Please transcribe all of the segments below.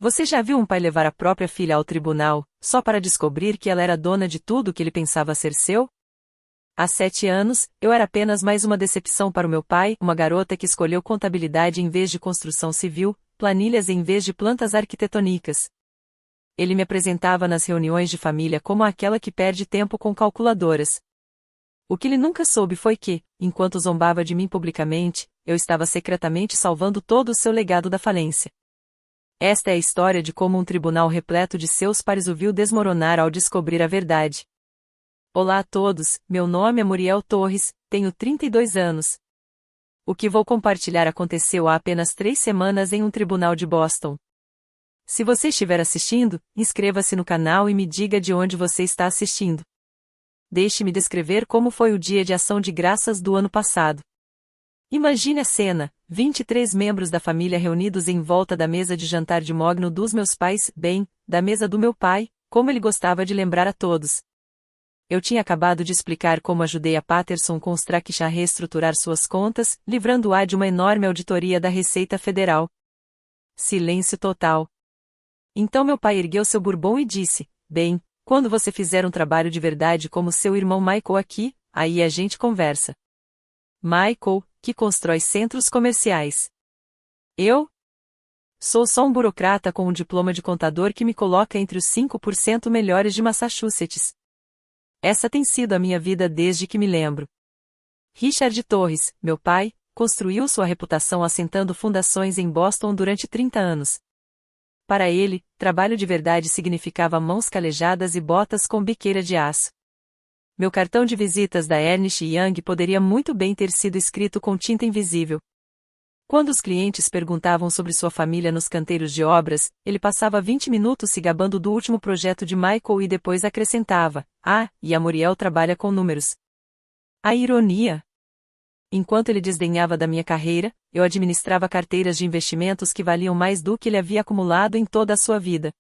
Você já viu um pai levar a própria filha ao tribunal, só para descobrir que ela era dona de tudo que ele pensava ser seu? Há 7 anos, eu era apenas mais uma decepção para o meu pai, uma garota que escolheu contabilidade em vez de construção civil, planilhas em vez de plantas arquitetônicas. Ele me apresentava nas reuniões de família como aquela que perde tempo com calculadoras. O que ele nunca soube foi que, enquanto zombava de mim publicamente, eu estava secretamente salvando todo o seu legado da falência. Esta é a história de como um tribunal repleto de seus pares o viu desmoronar ao descobrir a verdade. Olá a todos, meu nome é Muriel Torres, tenho 32 anos. O que vou compartilhar aconteceu há apenas 3 semanas em um tribunal de Boston. Se você estiver assistindo, inscreva-se no canal e me diga de onde você está assistindo. Deixe-me descrever como foi o dia de ação de graças do ano passado. Imagine a cena, 23 membros da família reunidos em volta da mesa de jantar de mogno dos meus pais, bem, da mesa do meu pai, como ele gostava de lembrar a todos. Eu tinha acabado de explicar como ajudei a Patterson Construction a reestruturar suas contas, livrando-a de uma enorme auditoria da Receita Federal. Silêncio total. Então meu pai ergueu seu bourbon e disse, bem, quando você fizer um trabalho de verdade como seu irmão Michael aqui, aí a gente conversa. Michael, que constrói centros comerciais. Eu? Sou só um burocrata com um diploma de contador que me coloca entre os 5% melhores de Massachusetts. Essa tem sido a minha vida desde que me lembro. Richard Torres, meu pai, construiu sua reputação assentando fundações em Boston durante 30 anos. Para ele, trabalho de verdade significava mãos calejadas e botas com biqueira de aço. Meu cartão de visitas da Ernst Young poderia muito bem ter sido escrito com tinta invisível. Quando os clientes perguntavam sobre sua família nos canteiros de obras, ele passava 20 minutos se gabando do último projeto de Michael e depois acrescentava, e a Muriel trabalha com números. A ironia! Enquanto ele desdenhava da minha carreira, eu administrava carteiras de investimentos que valiam mais do que ele havia acumulado em toda a sua vida.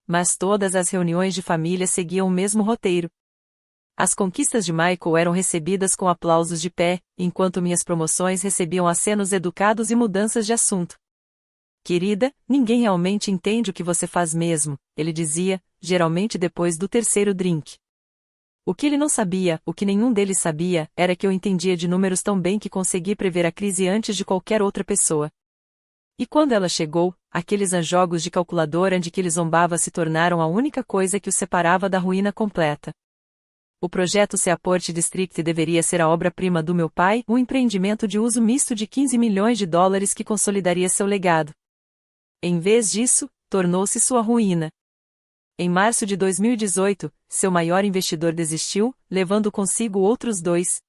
Mas todas as reuniões de família seguiam o mesmo roteiro. As conquistas de Michael eram recebidas com aplausos de pé, enquanto minhas promoções recebiam acenos educados e mudanças de assunto. Querida, ninguém realmente entende o que você faz mesmo, ele dizia, geralmente depois do terceiro drink. O que ele não sabia, o que nenhum deles sabia, era que eu entendia de números tão bem que consegui prever a crise antes de qualquer outra pessoa. E quando ela chegou, aqueles jogos de calculadora de que ele zombava se tornaram a única coisa que o separava da ruína completa. O projeto Seaport District deveria ser a obra-prima do meu pai, um empreendimento de uso misto de 15 milhões de dólares que consolidaria seu legado. Em vez disso, tornou-se sua ruína. Em março de 2018, seu maior investidor desistiu, levando consigo outros 2.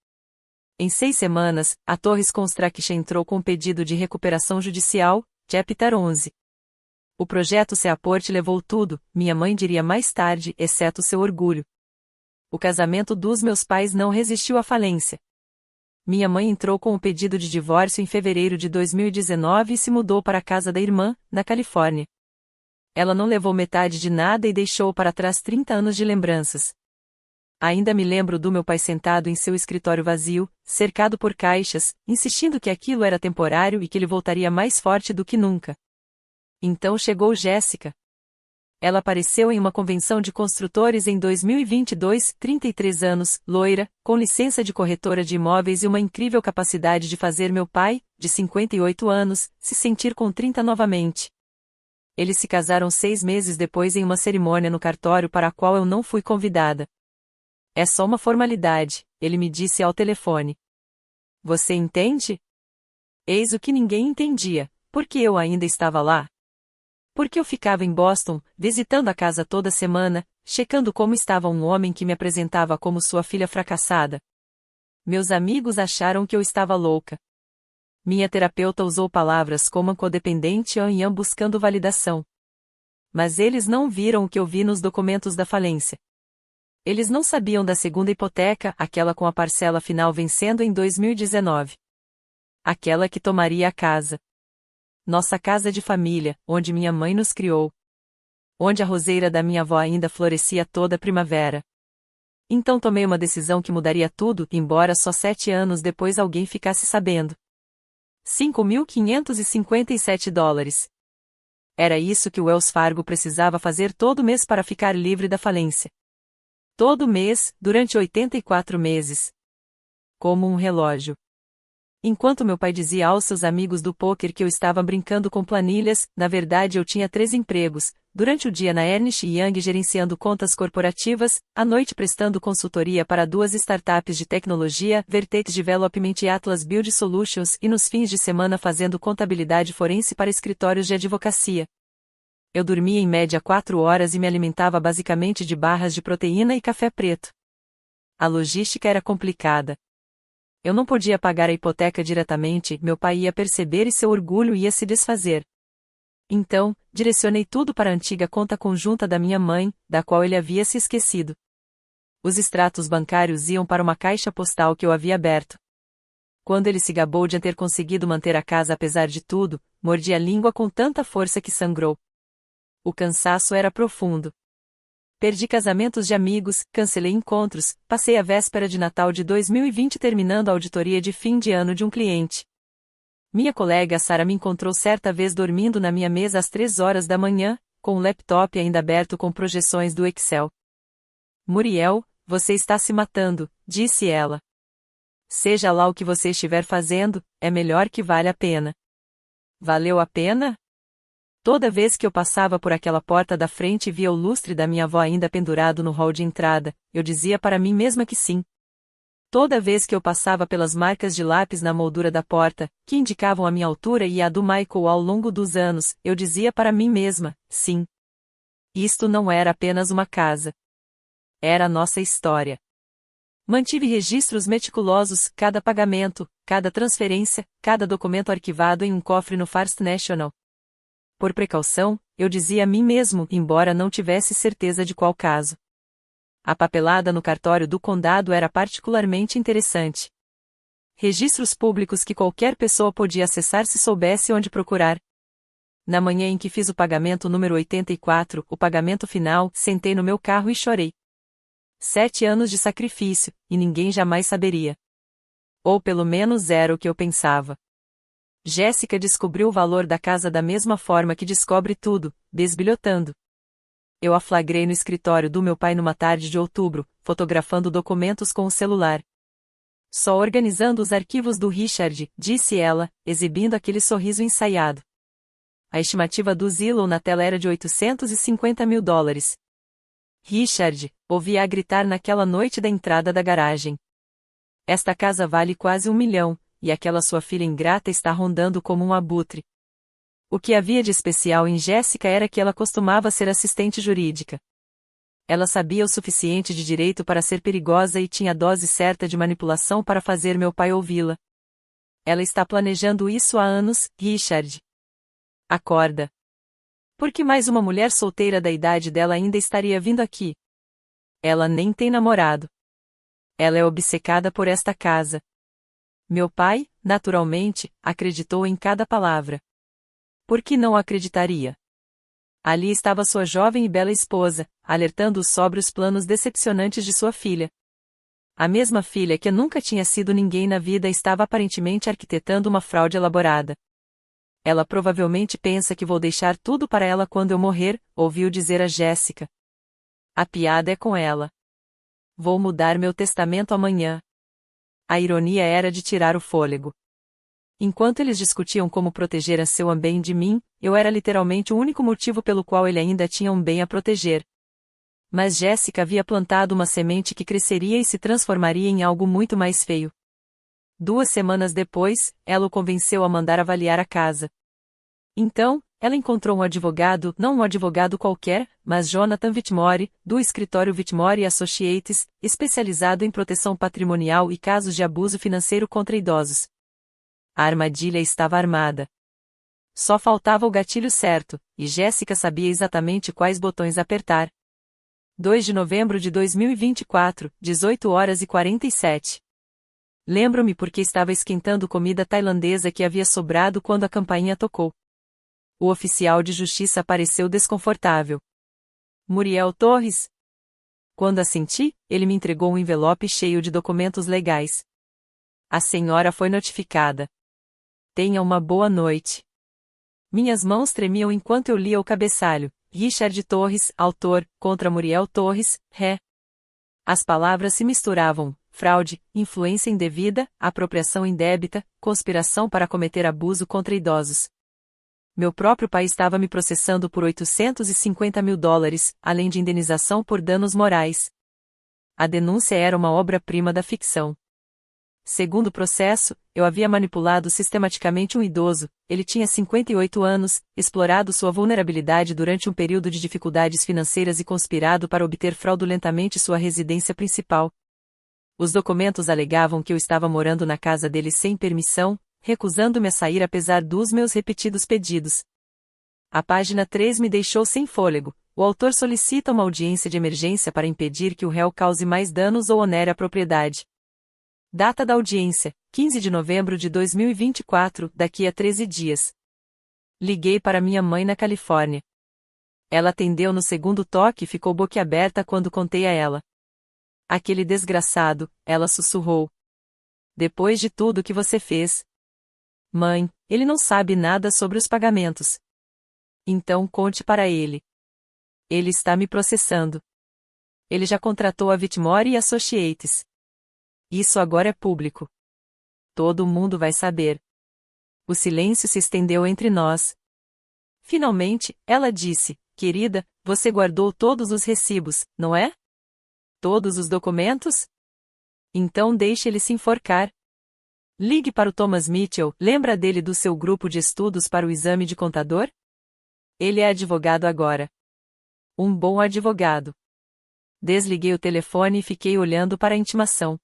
Em 6 semanas, a Torres Construction entrou com um pedido de recuperação judicial, Chapter 11. O projeto Seaport levou tudo, minha mãe diria mais tarde, exceto seu orgulho. O casamento dos meus pais não resistiu à falência. Minha mãe entrou com o pedido de divórcio em fevereiro de 2019 e se mudou para a casa da irmã, na Califórnia. Ela não levou metade de nada e deixou para trás 30 anos de lembranças. Ainda me lembro do meu pai sentado em seu escritório vazio, cercado por caixas, insistindo que aquilo era temporário e que ele voltaria mais forte do que nunca. Então chegou Jéssica. Ela apareceu em uma convenção de construtores em 2022, 33 anos, loira, com licença de corretora de imóveis e uma incrível capacidade de fazer meu pai, de 58 anos, se sentir com 30 novamente. Eles se casaram 6 meses depois em uma cerimônia no cartório para a qual eu não fui convidada. É só uma formalidade, ele me disse ao telefone. Você entende? Eis o que ninguém entendia, porque eu ainda estava lá. Porque eu ficava em Boston, visitando a casa toda semana, checando como estava um homem que me apresentava como sua filha fracassada. Meus amigos acharam que eu estava louca. Minha terapeuta usou palavras como codependente e buscando validação. Mas eles não viram o que eu vi nos documentos da falência. Eles não sabiam da segunda hipoteca, aquela com a parcela final vencendo em 2019. Aquela que tomaria a casa. Nossa casa de família, onde minha mãe nos criou. Onde a roseira da minha avó ainda florescia toda primavera. Então tomei uma decisão que mudaria tudo, embora só 7 anos depois alguém ficasse sabendo. $5.557. Era isso que o Wells Fargo precisava fazer todo mês para ficar livre da falência. Todo mês, durante 84 meses. Como um relógio. Enquanto meu pai dizia aos seus amigos do pôquer que eu estava brincando com planilhas, na verdade eu tinha 3 empregos, durante o dia na Ernst Young gerenciando contas corporativas, à noite prestando consultoria para 2 startups de tecnologia, Vertex Development e Atlas Build Solutions, e nos fins de semana fazendo contabilidade forense para escritórios de advocacia. Eu dormia em média 4 horas e me alimentava basicamente de barras de proteína e café preto. A logística era complicada. Eu não podia pagar a hipoteca diretamente, meu pai ia perceber e seu orgulho ia se desfazer. Então, direcionei tudo para a antiga conta conjunta da minha mãe, da qual ele havia se esquecido. Os extratos bancários iam para uma caixa postal que eu havia aberto. Quando ele se gabou de ter conseguido manter a casa apesar de tudo, mordi a língua com tanta força que sangrou. O cansaço era profundo. Perdi casamentos de amigos, cancelei encontros, passei a véspera de Natal de 2020 terminando a auditoria de fim de ano de um cliente. Minha colega Sara me encontrou certa vez dormindo na minha mesa às 3 horas da manhã, com o laptop ainda aberto com projeções do Excel. Muriel, você está se matando, disse ela. Seja lá o que você estiver fazendo, é melhor que vale a pena. Valeu a pena? Toda vez que eu passava por aquela porta da frente e via o lustre da minha avó ainda pendurado no hall de entrada, eu dizia para mim mesma que sim. Toda vez que eu passava pelas marcas de lápis na moldura da porta, que indicavam a minha altura e a do Michael ao longo dos anos, eu dizia para mim mesma, sim. Isto não era apenas uma casa. Era a nossa história. Mantive registros meticulosos, cada pagamento, cada transferência, cada documento arquivado em um cofre no First National. Por precaução, eu dizia a mim mesmo, embora não tivesse certeza de qual caso. A papelada no cartório do condado era particularmente interessante. Registros públicos que qualquer pessoa podia acessar se soubesse onde procurar. Na manhã em que fiz o pagamento número 84, o pagamento final, sentei no meu carro e chorei. 7 anos de sacrifício, e ninguém jamais saberia. Ou pelo menos era o que eu pensava. Jéssica descobriu o valor da casa da mesma forma que descobre tudo, bisbilhotando. Eu a flagrei no escritório do meu pai numa tarde de outubro, fotografando documentos com o celular. Só organizando os arquivos do Richard, disse ela, exibindo aquele sorriso ensaiado. A estimativa do Zillow na tela era de $850 mil. Richard, ouvi-a gritar naquela noite da entrada da garagem. Esta casa vale quase $1 milhão. E aquela sua filha ingrata está rondando como um abutre. O que havia de especial em Jéssica era que ela costumava ser assistente jurídica. Ela sabia o suficiente de direito para ser perigosa e tinha a dose certa de manipulação para fazer meu pai ouvi-la. Ela está planejando isso há anos, Richard. Acorda. Por que mais uma mulher solteira da idade dela ainda estaria vindo aqui? Ela nem tem namorado. Ela é obcecada por esta casa. Meu pai, naturalmente, acreditou em cada palavra. Por que não acreditaria? Ali estava sua jovem e bela esposa, alertando-o sobre os planos decepcionantes de sua filha. A mesma filha que nunca tinha sido ninguém na vida estava aparentemente arquitetando uma fraude elaborada. Ela provavelmente pensa que vou deixar tudo para ela quando eu morrer, ouviu dizer a Jéssica. A piada é com ela. Vou mudar meu testamento amanhã. A ironia era de tirar o fôlego. Enquanto eles discutiam como proteger a seu bem de mim, eu era literalmente o único motivo pelo qual ele ainda tinha um bem a proteger. Mas Jéssica havia plantado uma semente que cresceria e se transformaria em algo muito mais feio. 2 semanas depois, ela o convenceu a mandar avaliar a casa. Então, ela encontrou um advogado, não um advogado qualquer, mas Jonathan Whitmore, do escritório Whitmore Associates, especializado em proteção patrimonial e casos de abuso financeiro contra idosos. A armadilha estava armada. Só faltava o gatilho certo, e Jéssica sabia exatamente quais botões apertar. 2 de novembro de 2024, 18h47. Lembro-me porque estava esquentando comida tailandesa que havia sobrado quando a campainha tocou. O oficial de justiça pareceu desconfortável. Muriel Torres? Quando assenti, ele me entregou um envelope cheio de documentos legais. A senhora foi notificada. Tenha uma boa noite. Minhas mãos tremiam enquanto eu lia o cabeçalho. Richard Torres, autor, contra Muriel Torres, ré. As palavras se misturavam: fraude, influência indevida, apropriação indébita, conspiração para cometer abuso contra idosos. Meu próprio pai estava me processando por $850 mil, além de indenização por danos morais. A denúncia era uma obra-prima da ficção. Segundo o processo, eu havia manipulado sistematicamente um idoso. Ele tinha 58 anos, explorado sua vulnerabilidade durante um período de dificuldades financeiras e conspirado para obter fraudulentamente sua residência principal. Os documentos alegavam que eu estava morando na casa dele sem permissão, recusando-me a sair apesar dos meus repetidos pedidos. A página 3 me deixou sem fôlego. O autor solicita uma audiência de emergência para impedir que o réu cause mais danos ou onere a propriedade. Data da audiência: 15 de novembro de 2024, daqui a 13 dias. Liguei para minha mãe na Califórnia. Ela atendeu no segundo toque e ficou boquiaberta quando contei a ela. Aquele desgraçado, ela sussurrou. Depois de tudo que você fez. Mãe, ele não sabe nada sobre os pagamentos. Então conte para ele. Ele está me processando. Ele já contratou a Whitmore Associates. Isso agora é público. Todo mundo vai saber. O silêncio se estendeu entre nós. Finalmente, ela disse: querida, você guardou todos os recibos, não é? Todos os documentos? Então deixe ele se enforcar. Ligue para o Thomas Mitchell, lembra dele do seu grupo de estudos para o exame de contador? Ele é advogado agora. Um bom advogado. Desliguei o telefone e fiquei olhando para a intimação.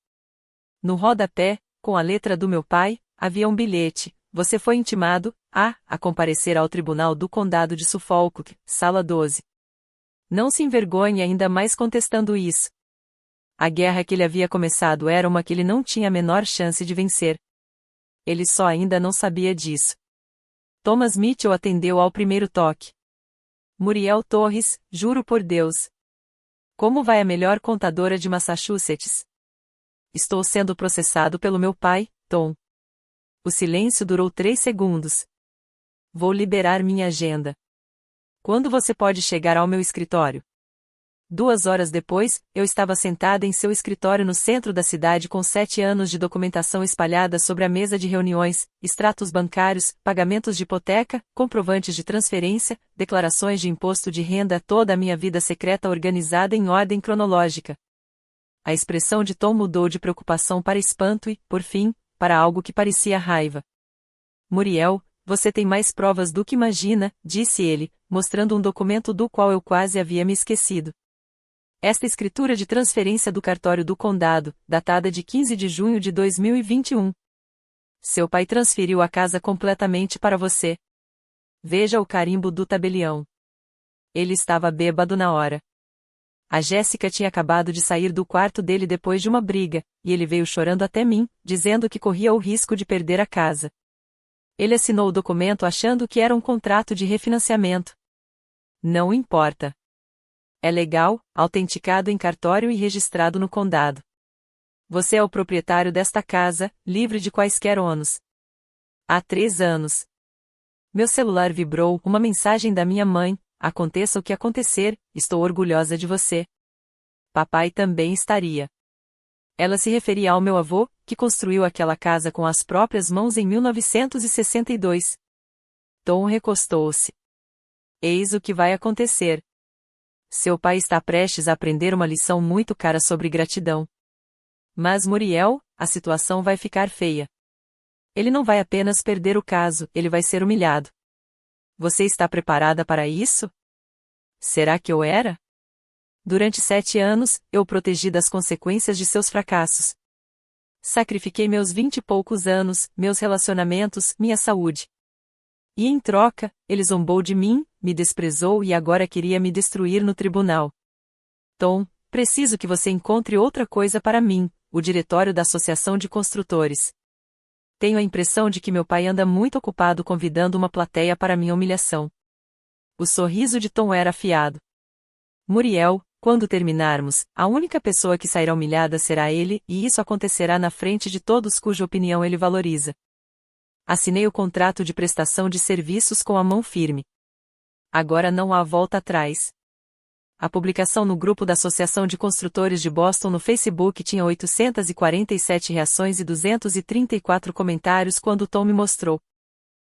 No rodapé, com a letra do meu pai, havia um bilhete: você foi intimado a comparecer ao Tribunal do Condado de Suffolk, Sala 12. Não se envergonhe ainda mais contestando isso. A guerra que ele havia começado era uma que ele não tinha a menor chance de vencer. Ele só ainda não sabia disso. Thomas Mitchell atendeu ao primeiro toque. Muriel Torres, juro por Deus. Como vai a melhor contadora de Massachusetts? Estou sendo processado pelo meu pai, Tom. O silêncio durou 3 segundos. Vou liberar minha agenda. Quando você pode chegar ao meu escritório? 2 horas depois, eu estava sentada em seu escritório no centro da cidade com 7 anos de documentação espalhada sobre a mesa de reuniões, extratos bancários, pagamentos de hipoteca, comprovantes de transferência, declarações de imposto de renda, toda a minha vida secreta organizada em ordem cronológica. A expressão de Tom mudou de preocupação para espanto e, por fim, para algo que parecia raiva. Muriel, você tem mais provas do que imagina, disse ele, mostrando um documento do qual eu quase havia me esquecido. Esta escritura de transferência do cartório do condado, datada de 15 de junho de 2021. Seu pai transferiu a casa completamente para você. Veja o carimbo do tabelião. Ele estava bêbado na hora. A Jéssica tinha acabado de sair do quarto dele depois de uma briga, e ele veio chorando até mim, dizendo que corria o risco de perder a casa. Ele assinou o documento achando que era um contrato de refinanciamento. Não importa. É legal, autenticado em cartório e registrado no condado. Você é o proprietário desta casa, livre de quaisquer ônus. Há 3 anos. Meu celular vibrou, uma mensagem da minha mãe: aconteça o que acontecer, estou orgulhosa de você. Papai também estaria. Ela se referia ao meu avô, que construiu aquela casa com as próprias mãos em 1962. Tom recostou-se. Eis o que vai acontecer. Seu pai está prestes a aprender uma lição muito cara sobre gratidão. Mas Muriel, a situação vai ficar feia. Ele não vai apenas perder o caso, ele vai ser humilhado. Você está preparada para isso? Será que eu era? Durante 7 anos, eu o protegi das consequências de seus fracassos. Sacrifiquei meus 20 e poucos anos, meus relacionamentos, minha saúde. E em troca, ele zombou de mim, me desprezou e agora queria me destruir no tribunal. Tom, preciso que você encontre outra coisa para mim, o diretório da Associação de Construtores. Tenho a impressão de que meu pai anda muito ocupado convidando uma plateia para minha humilhação. O sorriso de Tom era afiado. Muriel, quando terminarmos, a única pessoa que sairá humilhada será ele, e isso acontecerá na frente de todos cuja opinião ele valoriza. Assinei o contrato de prestação de serviços com a mão firme. Agora não há volta atrás. A publicação no grupo da Associação de Construtores de Boston no Facebook tinha 847 reações e 234 comentários quando Tom me mostrou.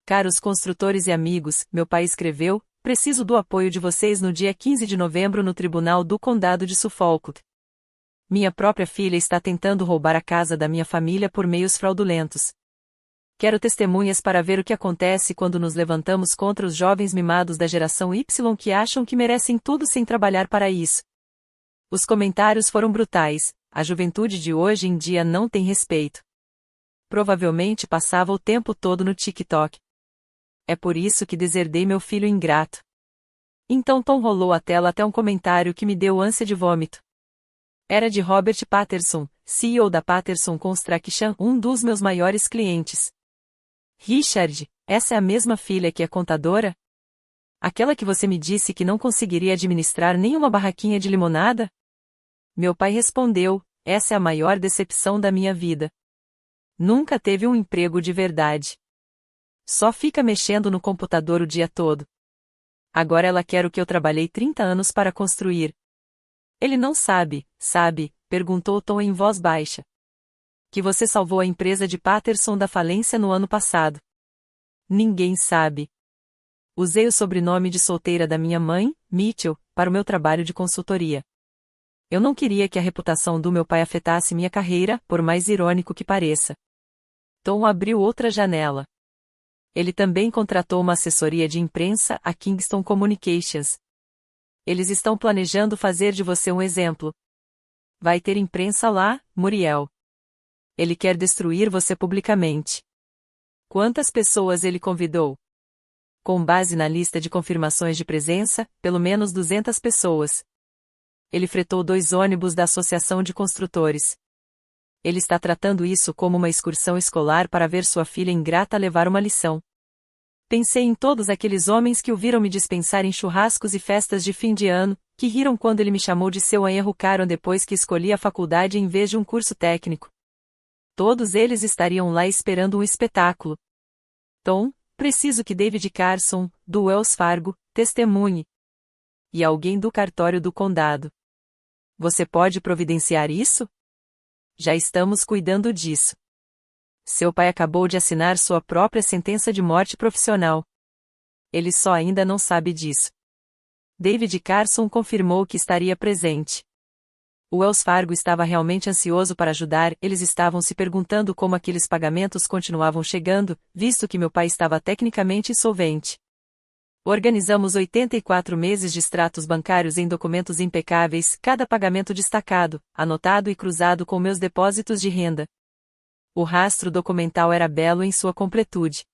Caros construtores e amigos, meu pai escreveu, preciso do apoio de vocês no dia 15 de novembro no Tribunal do Condado de Suffolk. Minha própria filha está tentando roubar a casa da minha família por meios fraudulentos. Quero testemunhas para ver o que acontece quando nos levantamos contra os jovens mimados da geração Y que acham que merecem tudo sem trabalhar para isso. Os comentários foram brutais, a juventude de hoje em dia não tem respeito. Provavelmente passava o tempo todo no TikTok. É por isso que deserdei meu filho ingrato. Então Tom rolou a tela até um comentário que me deu ânsia de vômito. Era de Robert Patterson, CEO da Patterson Construction, um dos meus maiores clientes. Richard, essa é a mesma filha que é contadora? Aquela que você me disse que não conseguiria administrar nenhuma barraquinha de limonada? Meu pai respondeu, essa é a maior decepção da minha vida. Nunca teve um emprego de verdade. Só fica mexendo no computador o dia todo. Agora ela quer o que eu trabalhei 30 anos para construir. Ele não sabe, perguntou Tom em voz baixa. Que você salvou a empresa de Patterson da falência no ano passado. Ninguém sabe. Usei o sobrenome de solteira da minha mãe, Mitchell, para o meu trabalho de consultoria. Eu não queria que a reputação do meu pai afetasse minha carreira, por mais irônico que pareça. Tom abriu outra janela. Ele também contratou uma assessoria de imprensa, a Kingston Communications. Eles estão planejando fazer de você um exemplo. Vai ter imprensa lá, Muriel. Ele quer destruir você publicamente. Quantas pessoas ele convidou? Com base na lista de confirmações de presença, pelo menos 200 pessoas. Ele fretou 2 ônibus da Associação de Construtores. Ele está tratando isso como uma excursão escolar para ver sua filha ingrata levar uma lição. Pensei em todos aqueles homens que o viram me dispensar em churrascos e festas de fim de ano, que riram quando ele me chamou de seu anherro caro depois que escolhi a faculdade em vez de um curso técnico. Todos eles estariam lá esperando um espetáculo. Tom, preciso que David Carson, do Wells Fargo, testemunhe. E alguém do cartório do condado. Você pode providenciar isso? Já estamos cuidando disso. Seu pai acabou de assinar sua própria sentença de morte profissional. Ele só ainda não sabe disso. David Carson confirmou que estaria presente. O Wells Fargo estava realmente ansioso para ajudar, eles estavam se perguntando como aqueles pagamentos continuavam chegando, visto que meu pai estava tecnicamente insolvente. Organizamos 84 meses de extratos bancários em documentos impecáveis, cada pagamento destacado, anotado e cruzado com meus depósitos de renda. O rastro documental era belo em sua completude.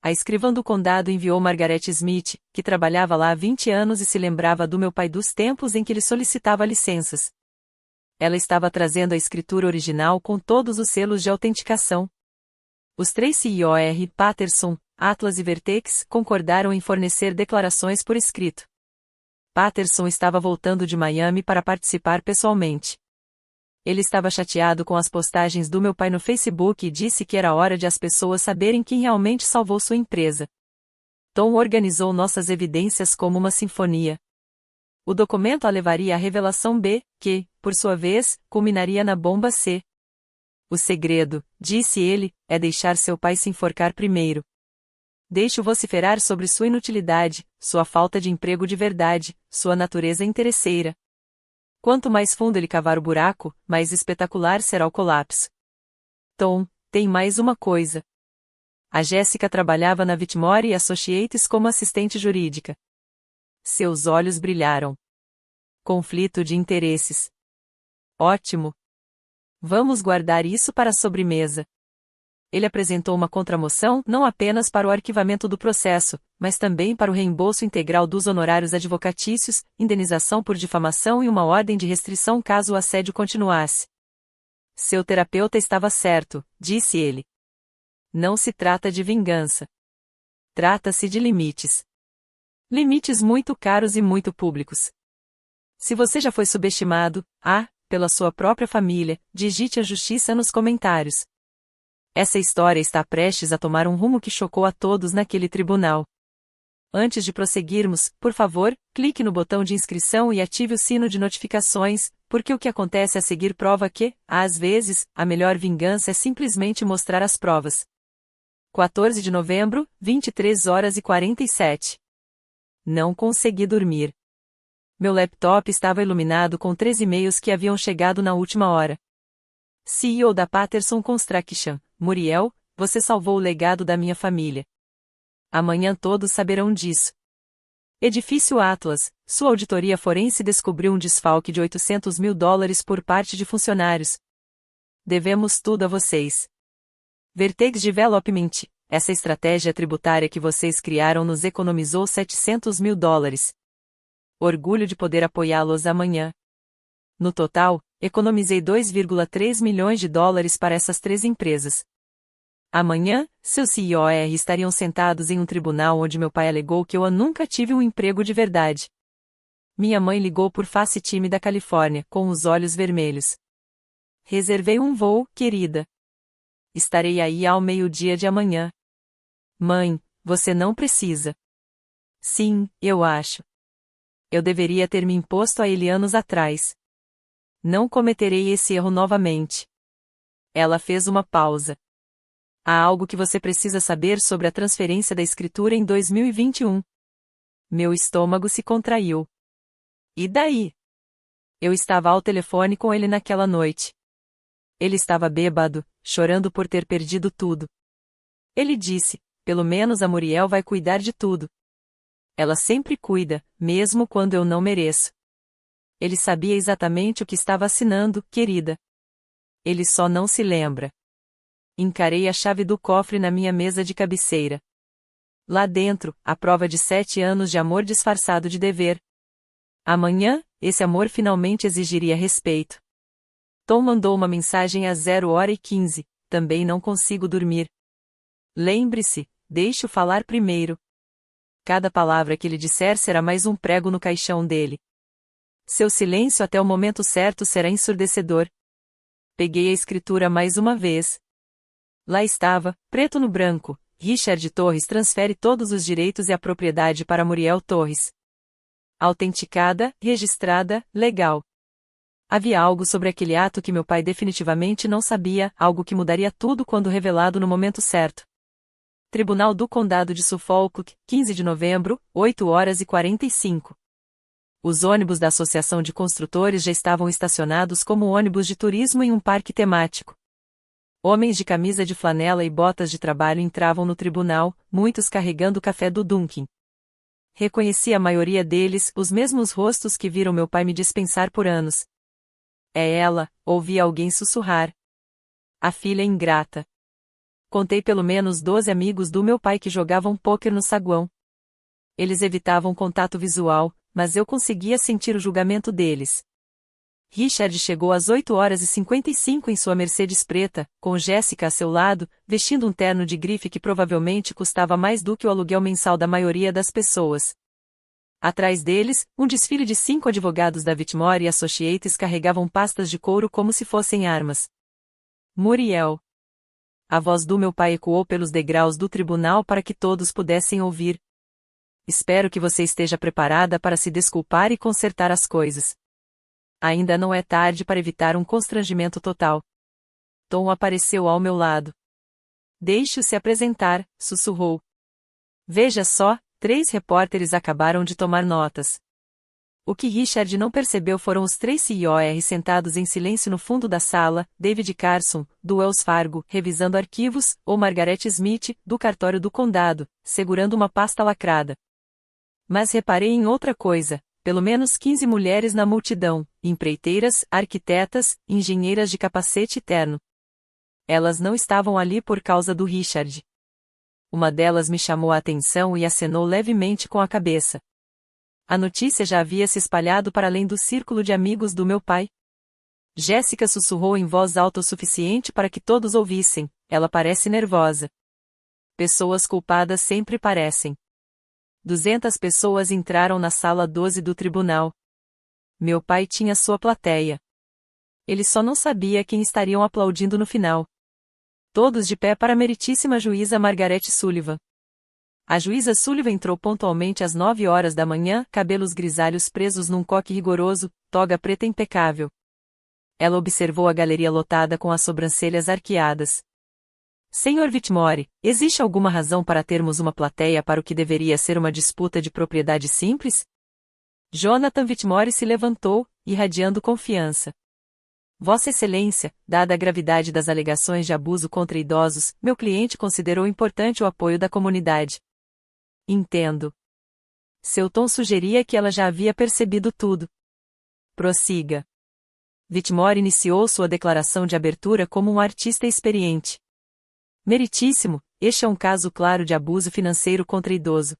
A escrivã do condado enviou Margaret Smith, que trabalhava lá há 20 anos e se lembrava do meu pai dos tempos em que ele solicitava licenças. Ela estava trazendo a escritura original com todos os selos de autenticação. Os 3 CIOR Patterson, Atlas e Vertex concordaram em fornecer declarações por escrito. Patterson estava voltando de Miami para participar pessoalmente. Ele estava chateado com as postagens do meu pai no Facebook e disse que era hora de as pessoas saberem quem realmente salvou sua empresa. Tom organizou nossas evidências como uma sinfonia. O documento a levaria à revelação B, que, por sua vez, culminaria na bomba C. O segredo, disse ele, é deixar seu pai se enforcar primeiro. Deixe-o vociferar sobre sua inutilidade, sua falta de emprego de verdade, sua natureza interesseira. Quanto mais fundo ele cavar o buraco, mais espetacular será o colapso. Tom, tem mais uma coisa. A Jéssica trabalhava na Whitmore Associates como assistente jurídica. Seus olhos brilharam. Conflito de interesses. Ótimo. Vamos guardar isso para a sobremesa. Ele apresentou uma contramoção não apenas para o arquivamento do processo, mas também para o reembolso integral dos honorários advocatícios, indenização por difamação e uma ordem de restrição caso o assédio continuasse. Seu terapeuta estava certo, disse ele. Não se trata de vingança. Trata-se de limites. Limites muito caros e muito públicos. Se você já foi subestimado, pela sua própria família, digite a justiça nos comentários. Essa história está prestes a tomar um rumo que chocou a todos naquele tribunal. Antes de prosseguirmos, por favor, clique no botão de inscrição e ative o sino de notificações, porque o que acontece a seguir prova que, às vezes, a melhor vingança é simplesmente mostrar as provas. 14 de novembro, 23 horas e 47. Não consegui dormir. Meu laptop estava iluminado com 3 e-mails que haviam chegado na última hora. CEO da Patterson Construction, Muriel, você salvou o legado da minha família. Amanhã todos saberão disso. Edifício Atlas, sua auditoria forense descobriu um desfalque de $800 mil por parte de funcionários. Devemos tudo a vocês. Vertex Development, essa estratégia tributária que vocês criaram nos economizou $700 mil. Orgulho de poder apoiá-los amanhã. No total, economizei $2,3 milhões para essas 3 empresas. Amanhã, seus CEOs estariam sentados em um tribunal onde meu pai alegou que eu nunca tive um emprego de verdade. Minha mãe ligou por face time da Califórnia, com os olhos vermelhos. Reservei um voo, querida. Estarei aí ao meio-dia de amanhã. Mãe, você não precisa. Sim, eu acho. Eu deveria ter me imposto a ele anos atrás. Não cometerei esse erro novamente. Ela fez uma pausa. Há algo que você precisa saber sobre a transferência da escritura em 2021. Meu estômago se contraiu. E daí? Eu estava ao telefone com ele naquela noite. Ele estava bêbado, chorando por ter perdido tudo. Ele disse, pelo menos a Muriel vai cuidar de tudo. Ela sempre cuida, mesmo quando eu não mereço. Ele sabia exatamente o que estava assinando, querida. Ele só não se lembra. Encarei a chave do cofre na minha mesa de cabeceira. Lá dentro, a prova de 7 anos de amor disfarçado de dever. Amanhã, esse amor finalmente exigiria respeito. Tom mandou uma mensagem às 0h15, também não consigo dormir. Lembre-se, deixe-o falar primeiro. Cada palavra que ele disser será mais um prego no caixão dele. Seu silêncio até o momento certo será ensurdecedor. Peguei a escritura mais uma vez. Lá estava, preto no branco, Richard Torres transfere todos os direitos e a propriedade para Muriel Torres. Autenticada, registrada, legal. Havia algo sobre aquele ato que meu pai definitivamente não sabia, algo que mudaria tudo quando revelado no momento certo. Tribunal do Condado de Suffolk, 15 de novembro, 8h45. Os ônibus da Associação de Construtores já estavam estacionados como ônibus de turismo em um parque temático. Homens de camisa de flanela e botas de trabalho entravam no tribunal, muitos carregando o café do Dunkin'. Reconheci a maioria deles, os mesmos rostos que viram meu pai me dispensar por anos. É ela, ouvi alguém sussurrar. A filha ingrata. Contei pelo menos 12 amigos do meu pai que jogavam pôquer no saguão. Eles evitavam contato visual, mas eu conseguia sentir o julgamento deles. Richard chegou às 8h55 em sua Mercedes preta, com Jéssica a seu lado, vestindo um terno de grife que provavelmente custava mais do que o aluguel mensal da maioria das pessoas. Atrás deles, um desfile de 5 advogados da Whitmore Associates carregavam pastas de couro como se fossem armas. Muriel. A voz do meu pai ecoou pelos degraus do tribunal para que todos pudessem ouvir. Espero que você esteja preparada para se desculpar e consertar as coisas. Ainda não é tarde para evitar um constrangimento total. Tom apareceu ao meu lado. Deixe-o se apresentar, sussurrou. Veja só, 3 repórteres acabaram de tomar notas. O que Richard não percebeu foram os 3 CEOs sentados em silêncio no fundo da sala, David Carson, do Wells Fargo, revisando arquivos, ou Margaret Smith, do cartório do condado, segurando uma pasta lacrada. Mas reparei em outra coisa. Pelo menos 15 mulheres na multidão, empreiteiras, arquitetas, engenheiras de capacete e terno. Elas não estavam ali por causa do Richard. Uma delas me chamou a atenção e acenou levemente com a cabeça. A notícia já havia se espalhado para além do círculo de amigos do meu pai. Jéssica sussurrou em voz alta o suficiente para que todos ouvissem, ela parece nervosa. Pessoas culpadas sempre parecem. 200 pessoas entraram na sala 12 do tribunal. Meu pai tinha sua plateia. Ele só não sabia quem estariam aplaudindo no final. Todos de pé para a meritíssima juíza Margaret Sullivan. A juíza Sullivan entrou pontualmente às 9 horas da manhã, cabelos grisalhos presos num coque rigoroso, toga preta impecável. Ela observou a galeria lotada com as sobrancelhas arqueadas. Senhor Whitmore, existe alguma razão para termos uma plateia para o que deveria ser uma disputa de propriedade simples? Jonathan Whitmore se levantou, irradiando confiança. Vossa Excelência, dada a gravidade das alegações de abuso contra idosos, meu cliente considerou importante o apoio da comunidade. Entendo. Seu tom sugeria que ela já havia percebido tudo. Prossiga. Whitmore iniciou sua declaração de abertura como um artista experiente. Meritíssimo, este é um caso claro de abuso financeiro contra idoso.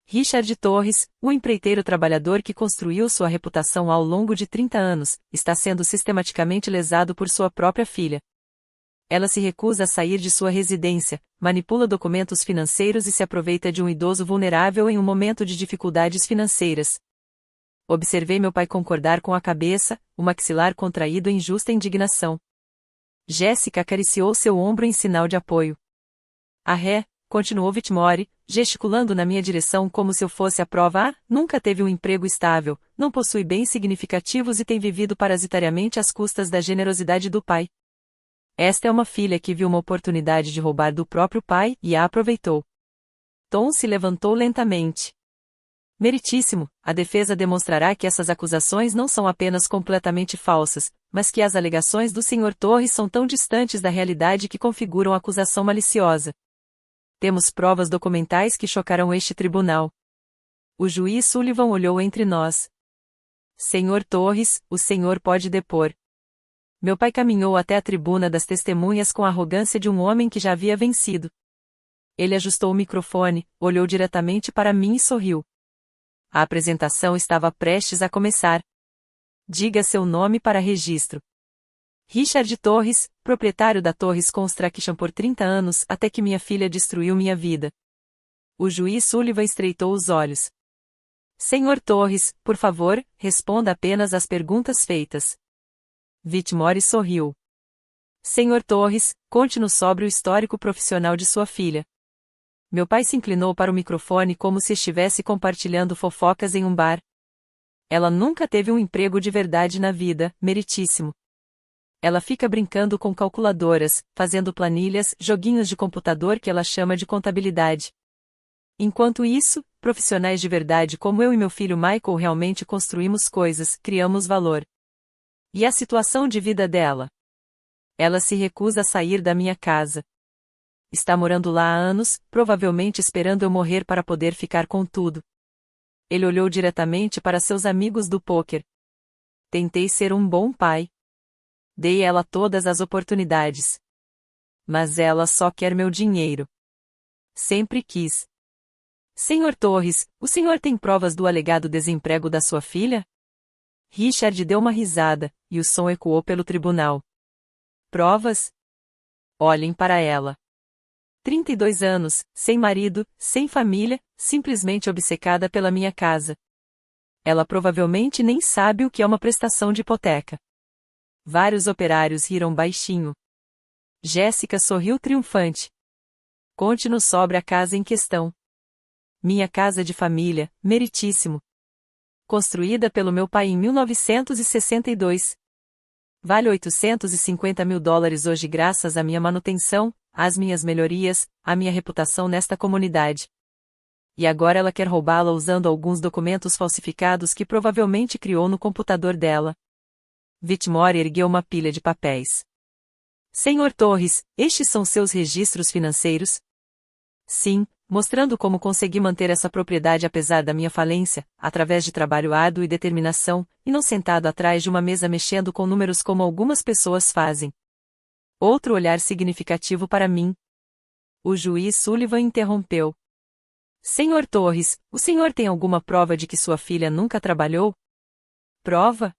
Richard Torres, o empreiteiro trabalhador que construiu sua reputação ao longo de 30 anos, está sendo sistematicamente lesado por sua própria filha. Ela se recusa a sair de sua residência, manipula documentos financeiros e se aproveita de um idoso vulnerável em um momento de dificuldades financeiras. Observei meu pai concordar com a cabeça, o maxilar contraído em justa indignação. Jéssica acariciou seu ombro em sinal de apoio. Continuou Whitmore, gesticulando na minha direção como se eu fosse a prova. Nunca teve um emprego estável, não possui bens significativos e tem vivido parasitariamente às custas da generosidade do pai. Esta é uma filha que viu uma oportunidade de roubar do próprio pai e a aproveitou. Tom se levantou lentamente. Meritíssimo, a defesa demonstrará que essas acusações não são apenas completamente falsas, mas que as alegações do Sr. Torres são tão distantes da realidade que configuram acusação maliciosa. Temos provas documentais que chocarão este tribunal. O juiz Sullivan olhou entre nós. Senhor Torres, o senhor pode depor. Meu pai caminhou até a tribuna das testemunhas com a arrogância de um homem que já havia vencido. Ele ajustou o microfone, olhou diretamente para mim e sorriu. A apresentação estava prestes a começar. Diga seu nome para registro. Richard Torres, proprietário da Torres Construction por 30 anos, até que minha filha destruiu minha vida. O juiz Sullivan estreitou os olhos. Senhor Torres, por favor, responda apenas às perguntas feitas. Whitmore sorriu. Senhor Torres, conte-nos sobre o histórico profissional de sua filha. Meu pai se inclinou para o microfone como se estivesse compartilhando fofocas em um bar. Ela nunca teve um emprego de verdade na vida, meritíssimo. Ela fica brincando com calculadoras, fazendo planilhas, joguinhos de computador que ela chama de contabilidade. Enquanto isso, profissionais de verdade como eu e meu filho Michael realmente construímos coisas, criamos valor. E a situação de vida dela? Ela se recusa a sair da minha casa. Está morando lá há anos, provavelmente esperando eu morrer para poder ficar com tudo. Ele olhou diretamente para seus amigos do pôquer. Tentei ser um bom pai. Dei ela todas as oportunidades. Mas ela só quer meu dinheiro. Sempre quis. Senhor Torres, o senhor tem provas do alegado desemprego da sua filha? Richard deu uma risada, e o som ecoou pelo tribunal. Provas? Olhem para ela. 32 anos, sem marido, sem família, simplesmente obcecada pela minha casa. Ela provavelmente nem sabe o que é uma prestação de hipoteca. Vários operários riram baixinho. Jéssica sorriu triunfante. Conte-nos sobre a casa em questão. Minha casa de família, meritíssimo. Construída pelo meu pai em 1962. Vale $850 mil hoje graças à minha manutenção, às minhas melhorias, à minha reputação nesta comunidade. E agora ela quer roubá-la usando alguns documentos falsificados que provavelmente criou no computador dela. Whitmore ergueu uma pilha de papéis. Senhor Torres, estes são seus registros financeiros? Sim, mostrando como consegui manter essa propriedade apesar da minha falência, através de trabalho árduo e determinação, e não sentado atrás de uma mesa mexendo com números como algumas pessoas fazem. Outro olhar significativo para mim. O juiz Sullivan interrompeu. Senhor Torres, o senhor tem alguma prova de que sua filha nunca trabalhou? Prova?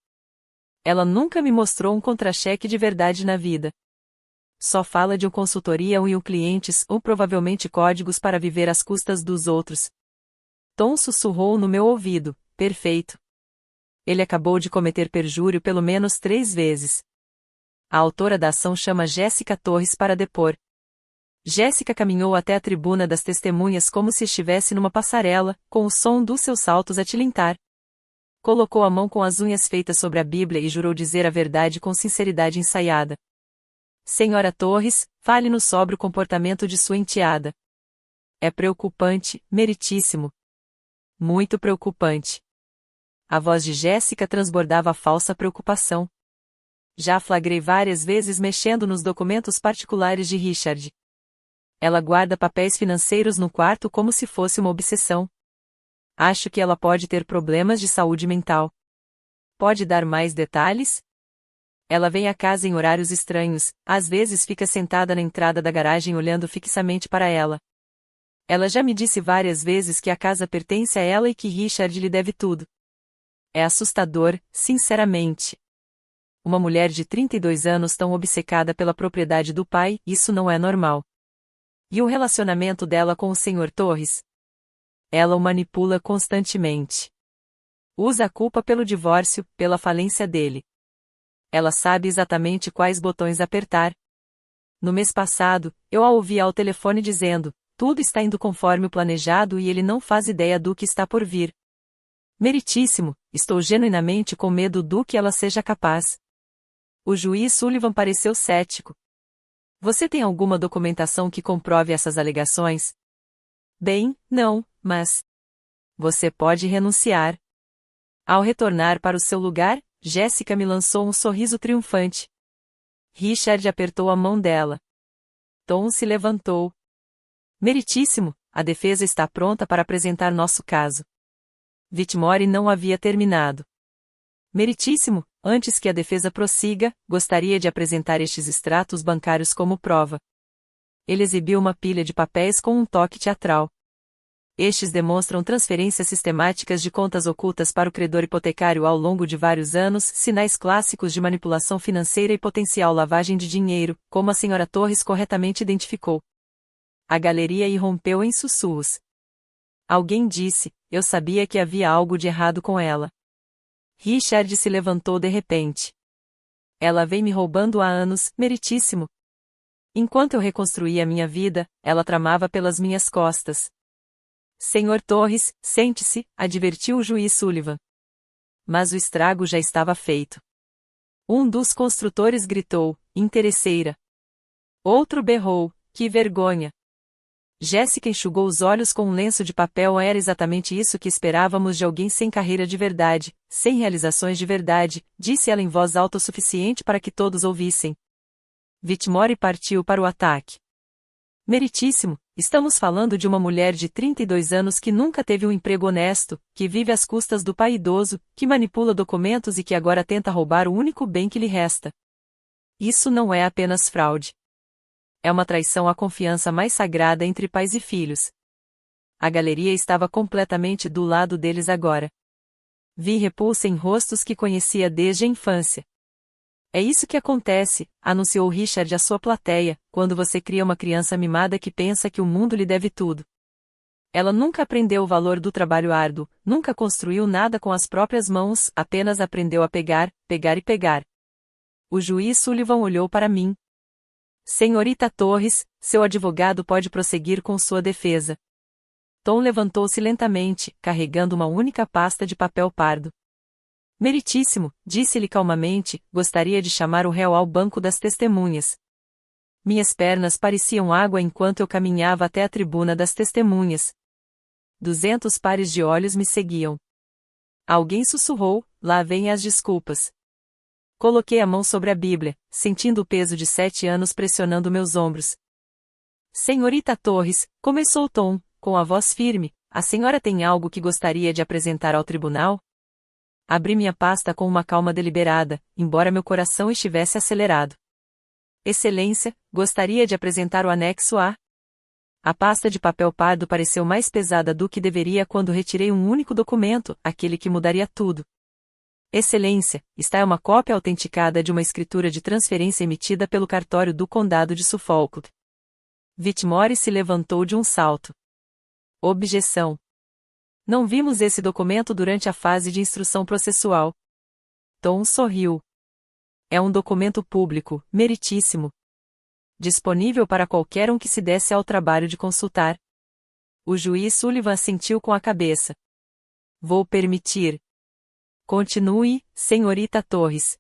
Ela nunca me mostrou um contra-cheque de verdade na vida. Só fala de uma consultoria e clientes, ou provavelmente códigos para viver às custas dos outros. Tom sussurrou no meu ouvido, perfeito. Ele acabou de cometer perjúrio pelo menos 3 vezes. A autora da ação chama Jéssica Torres para depor. Jéssica caminhou até a tribuna das testemunhas como se estivesse numa passarela, com o som dos seus saltos a tilintar. Colocou a mão com as unhas feitas sobre a Bíblia e jurou dizer a verdade com sinceridade ensaiada. Senhora Torres, fale-nos sobre o comportamento de sua enteada. É preocupante, meritíssimo. Muito preocupante. A voz de Jéssica transbordava falsa preocupação. Já flagrei várias vezes mexendo nos documentos particulares de Richard. Ela guarda papéis financeiros no quarto como se fosse uma obsessão. Acho que ela pode ter problemas de saúde mental. Pode dar mais detalhes? Ela vem à casa em horários estranhos, às vezes fica sentada na entrada da garagem olhando fixamente para ela. Ela já me disse várias vezes que a casa pertence a ela e que Richard lhe deve tudo. É assustador, sinceramente. Uma mulher de 32 anos tão obcecada pela propriedade do pai, isso não é normal. E o relacionamento dela com o Sr. Torres? Ela o manipula constantemente. Usa a culpa pelo divórcio, pela falência dele. Ela sabe exatamente quais botões apertar. No mês passado, eu a ouvi ao telefone dizendo: tudo está indo conforme o planejado e ele não faz ideia do que está por vir. Meritíssimo, estou genuinamente com medo do que ela seja capaz. O juiz Sullivan pareceu cético. Você tem alguma documentação que comprove essas alegações? Bem, não, mas... Você pode renunciar. Ao retornar para o seu lugar, Jéssica me lançou um sorriso triunfante. Richard apertou a mão dela. Tom se levantou. Meritíssimo, a defesa está pronta para apresentar nosso caso. Whitmore não havia terminado. Meritíssimo, antes que a defesa prossiga, gostaria de apresentar estes extratos bancários como prova. Ele exibiu uma pilha de papéis com um toque teatral. Estes demonstram transferências sistemáticas de contas ocultas para o credor hipotecário ao longo de vários anos, sinais clássicos de manipulação financeira e potencial lavagem de dinheiro, como a Sra. Torres corretamente identificou. A galeria irrompeu em sussurros. Alguém disse: eu sabia que havia algo de errado com ela. Richard se levantou de repente. Ela vem me roubando há anos, meritíssimo. Enquanto eu reconstruía minha vida, ela tramava pelas minhas costas. Senhor Torres, sente-se, advertiu o juiz Sullivan. Mas o estrago já estava feito. Um dos construtores gritou: interesseira. Outro berrou: que vergonha. Jéssica enxugou os olhos com um lenço de papel. Era exatamente isso que esperávamos de alguém sem carreira de verdade, sem realizações de verdade, disse ela em voz alta o suficiente para que todos ouvissem. Whitmore partiu para o ataque. Meritíssimo, estamos falando de uma mulher de 32 anos que nunca teve um emprego honesto, que vive às custas do pai idoso, que manipula documentos e que agora tenta roubar o único bem que lhe resta. Isso não é apenas fraude. É uma traição à confiança mais sagrada entre pais e filhos. A galeria estava completamente do lado deles agora. Vi repulsa em rostos que conhecia desde a infância. É isso que acontece, anunciou Richard à sua plateia, quando você cria uma criança mimada que pensa que o mundo lhe deve tudo. Ela nunca aprendeu o valor do trabalho árduo, nunca construiu nada com as próprias mãos, apenas aprendeu a pegar, pegar e pegar. O juiz Sullivan olhou para mim. Senhorita Torres, seu advogado pode prosseguir com sua defesa. Tom levantou-se lentamente, carregando uma única pasta de papel pardo. Meritíssimo, disse-lhe calmamente, gostaria de chamar o réu ao banco das testemunhas. Minhas pernas pareciam água enquanto eu caminhava até a tribuna das testemunhas. 200 pares de olhos me seguiam. Alguém sussurrou: lá vêm as desculpas. Coloquei a mão sobre a Bíblia, sentindo o peso de 7 anos pressionando meus ombros. Senhorita Torres, começou Tom, com a voz firme, a senhora tem algo que gostaria de apresentar ao tribunal? Abri minha pasta com uma calma deliberada, embora meu coração estivesse acelerado. Excelência, gostaria de apresentar o anexo A. A pasta de papel pardo pareceu mais pesada do que deveria quando retirei um único documento, aquele que mudaria tudo. Excelência, está uma cópia autenticada de uma escritura de transferência emitida pelo cartório do Condado de Suffolk. Whitmore se levantou de um salto. Objeção. Não vimos esse documento durante a fase de instrução processual. Tom sorriu. É um documento público, meritíssimo. Disponível para qualquer um que se desse ao trabalho de consultar. O juiz Sullivan assentiu com a cabeça. Vou permitir. Continue, senhorita Torres.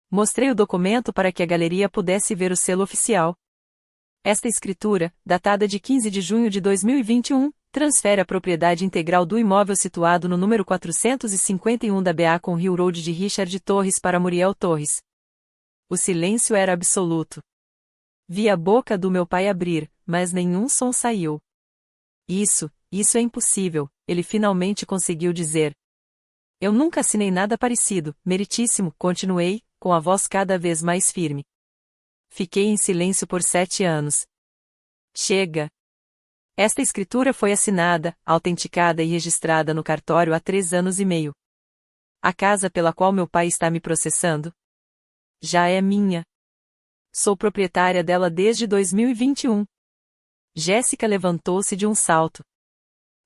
Mostrei o documento para que a galeria pudesse ver o selo oficial. Esta escritura, datada de 15 de junho de 2021, transfere a propriedade integral do imóvel situado no número 451 da Beacon Hill Road de Richard Torres para Muriel Torres. O silêncio era absoluto. Vi a boca do meu pai abrir, mas nenhum som saiu. Isso é impossível, ele finalmente conseguiu dizer. Eu nunca assinei nada parecido, meritíssimo, continuei, com a voz cada vez mais firme. Fiquei em silêncio por 7 anos. Chega! Esta escritura foi assinada, autenticada e registrada no cartório há 3 anos e meio. A casa pela qual meu pai está me processando já é minha. Sou proprietária dela desde 2021. Jéssica levantou-se de um salto.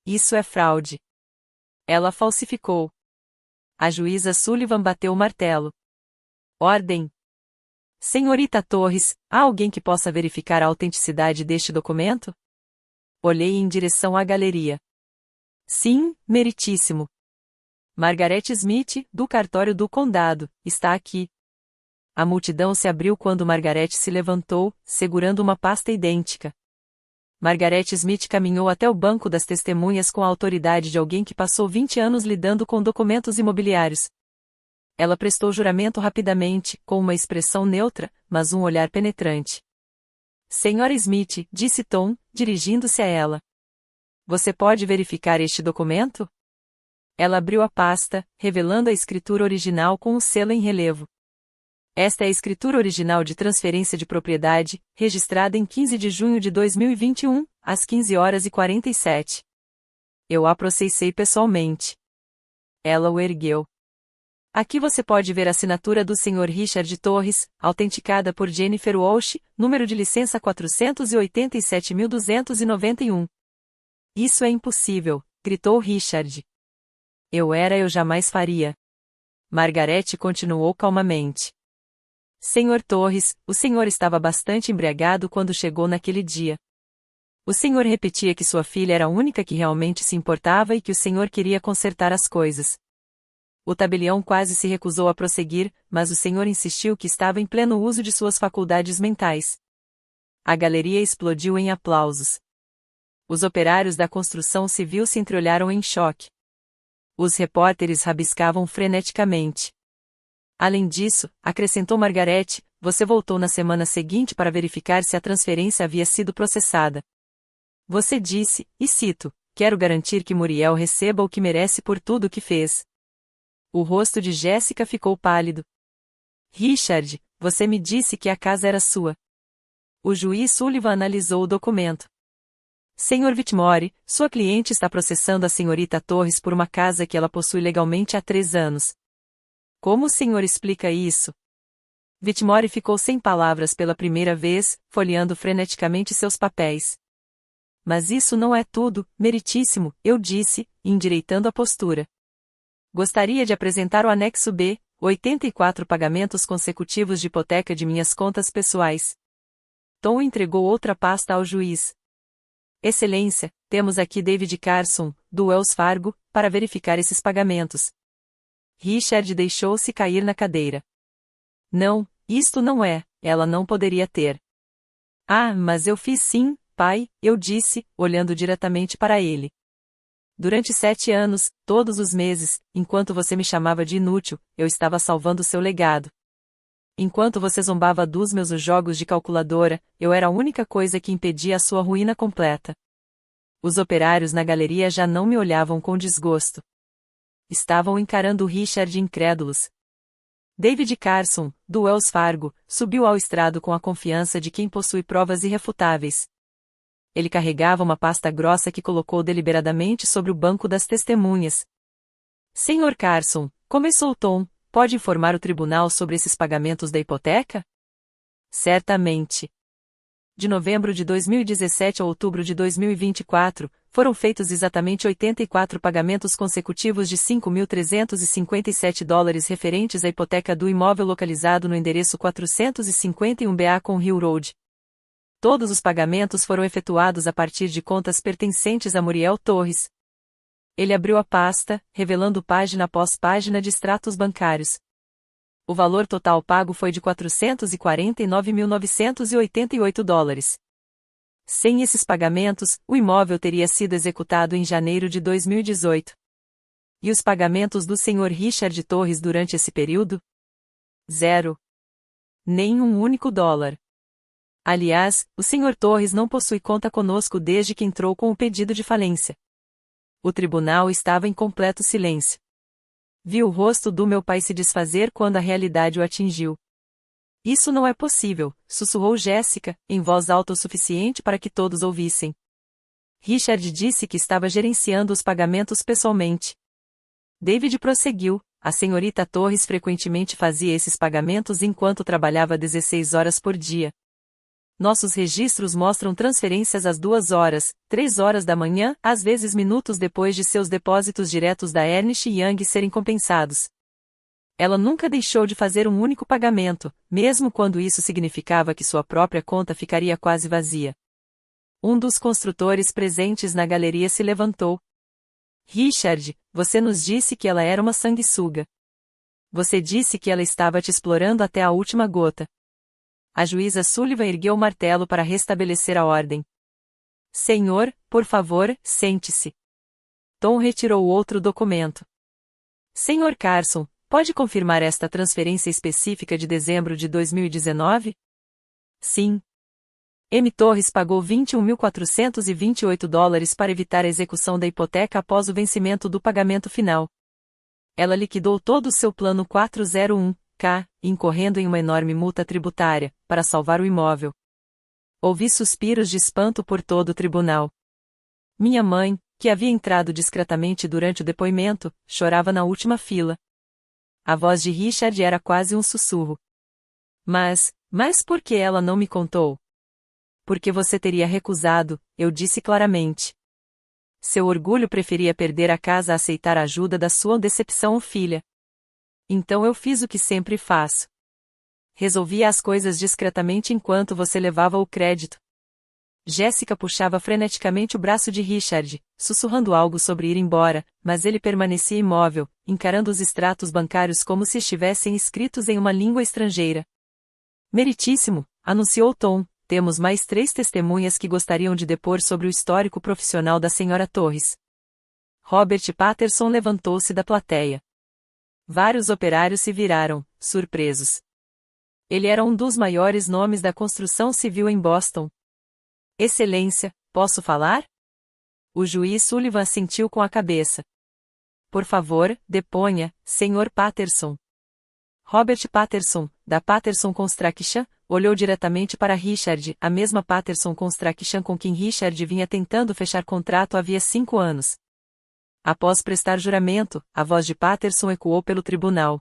Isso é fraude. Ela falsificou. A juíza Sullivan bateu o martelo. Ordem. Senhorita Torres, há alguém que possa verificar a autenticidade deste documento? Olhei em direção à galeria. Sim, meritíssimo. Margaret Smith, do cartório do condado, está aqui. A multidão se abriu quando Margaret se levantou, segurando uma pasta idêntica. Margaret Smith caminhou até o banco das testemunhas com a autoridade de alguém que passou 20 anos lidando com documentos imobiliários. Ela prestou juramento rapidamente, com uma expressão neutra, mas um olhar penetrante. Senhora Smith, disse Tom, dirigindo-se a ela. Você pode verificar este documento? Ela abriu a pasta, revelando a escritura original com o selo em relevo. Esta é a escritura original de transferência de propriedade, registrada em 15 de junho de 2021, às 15h47. Eu a processei pessoalmente. Ela o ergueu. Aqui você pode ver a assinatura do Sr. Richard Torres, autenticada por Jennifer Walsh, número de licença 487.291. Isso é impossível, gritou Richard. Eu jamais faria. Margaret continuou calmamente. Senhor Torres, o senhor estava bastante embriagado quando chegou naquele dia. O senhor repetia que sua filha era a única que realmente se importava e que o senhor queria consertar as coisas. O tabelião quase se recusou a prosseguir, mas o senhor insistiu que estava em pleno uso de suas faculdades mentais. A galeria explodiu em aplausos. Os operários da construção civil se entreolharam em choque. Os repórteres rabiscavam freneticamente. Além disso, acrescentou Margaret, você voltou na semana seguinte para verificar se a transferência havia sido processada. Você disse, e cito, quero garantir que Muriel receba o que merece por tudo o que fez. O rosto de Jéssica ficou pálido. Richard, você me disse que a casa era sua. O juiz Sullivan analisou o documento. Senhor Whitmore, sua cliente está processando a senhorita Torres por uma casa que ela possui legalmente há 3 anos. Como o senhor explica isso? Whitmore ficou sem palavras pela primeira vez, folheando freneticamente seus papéis. Mas isso não é tudo, meritíssimo, eu disse, endireitando a postura. Gostaria de apresentar o anexo B, 84 pagamentos consecutivos de hipoteca de minhas contas pessoais. Tom entregou outra pasta ao juiz. Excelência, temos aqui David Carson, do Wells Fargo, para verificar esses pagamentos. Richard deixou-se cair na cadeira. Não, isto não é, ela não poderia ter. Ah, mas eu fiz sim, pai, eu disse, olhando diretamente para ele. Durante 7 anos, todos os meses, enquanto você me chamava de inútil, eu estava salvando seu legado. Enquanto você zombava dos meus jogos de calculadora, eu era a única coisa que impedia a sua ruína completa. Os operários na galeria já não me olhavam com desgosto. Estavam encarando Richard incrédulos. David Carson, do Wells Fargo, subiu ao estrado com a confiança de quem possui provas irrefutáveis. Ele carregava uma pasta grossa que colocou deliberadamente sobre o banco das testemunhas. Senhor Carson, começou Tom, pode informar o tribunal sobre esses pagamentos da hipoteca? Certamente. De novembro de 2017 a outubro de 2024, foram feitos exatamente 84 pagamentos consecutivos de $5.357 referentes à hipoteca do imóvel localizado no endereço 451 Beacon Hill Road. Todos os pagamentos foram efetuados a partir de contas pertencentes a Muriel Torres. Ele abriu a pasta, revelando página após página de extratos bancários. O valor total pago foi de $449.988. Sem esses pagamentos, o imóvel teria sido executado em janeiro de 2018. E os pagamentos do Sr. Richard Torres durante esse período? Zero. Nem um único dólar. Aliás, o Sr. Torres não possui conta conosco desde que entrou com o pedido de falência. O tribunal estava em completo silêncio. Vi o rosto do meu pai se desfazer quando a realidade o atingiu. Isso não é possível, sussurrou Jéssica, em voz alta o suficiente para que todos ouvissem. Richard disse que estava gerenciando os pagamentos pessoalmente. David prosseguiu, a senhorita Torres frequentemente fazia esses pagamentos enquanto trabalhava 16 horas por dia. Nossos registros mostram transferências às 2 horas, 3 horas da manhã, às vezes minutos depois de seus depósitos diretos da Ernst Young serem compensados. Ela nunca deixou de fazer um único pagamento, mesmo quando isso significava que sua própria conta ficaria quase vazia. Um dos construtores presentes na galeria se levantou. Richard, você nos disse que ela era uma sanguessuga. Você disse que ela estava te explorando até a última gota. A juíza Sullivan ergueu o martelo para restabelecer a ordem. Senhor, por favor, sente-se. Tom retirou outro documento. Senhor Carson, pode confirmar esta transferência específica de dezembro de 2019? Sim. M. Torres pagou $21.428 para evitar a execução da hipoteca após o vencimento do pagamento final. Ela liquidou todo o seu plano 401K, incorrendo em uma enorme multa tributária, para salvar o imóvel. Ouvi suspiros de espanto por todo o tribunal. Minha mãe, que havia entrado discretamente durante o depoimento, chorava na última fila. A voz de Richard era quase um sussurro. Mas por que ela não me contou? Porque você teria recusado, eu disse claramente. Seu orgulho preferia perder a casa a aceitar a ajuda da sua decepção ou filha. Então eu fiz o que sempre faço. Resolvia as coisas discretamente enquanto você levava o crédito. Jéssica puxava freneticamente o braço de Richard, sussurrando algo sobre ir embora, mas ele permanecia imóvel, encarando os extratos bancários como se estivessem escritos em uma língua estrangeira. Meritíssimo, anunciou Tom, temos mais 3 testemunhas que gostariam de depor sobre o histórico profissional da Sra. Torres. Robert Patterson levantou-se da plateia. Vários operários se viraram, surpresos. Ele era um dos maiores nomes da construção civil em Boston. Excelência, posso falar? O juiz Sullivan assentiu com a cabeça. Por favor, deponha, Sr. Patterson. Robert Patterson, da Patterson Construction, olhou diretamente para Richard, a mesma Patterson Construction com quem Richard vinha tentando fechar contrato havia 5 anos. Após prestar juramento, a voz de Patterson ecoou pelo tribunal.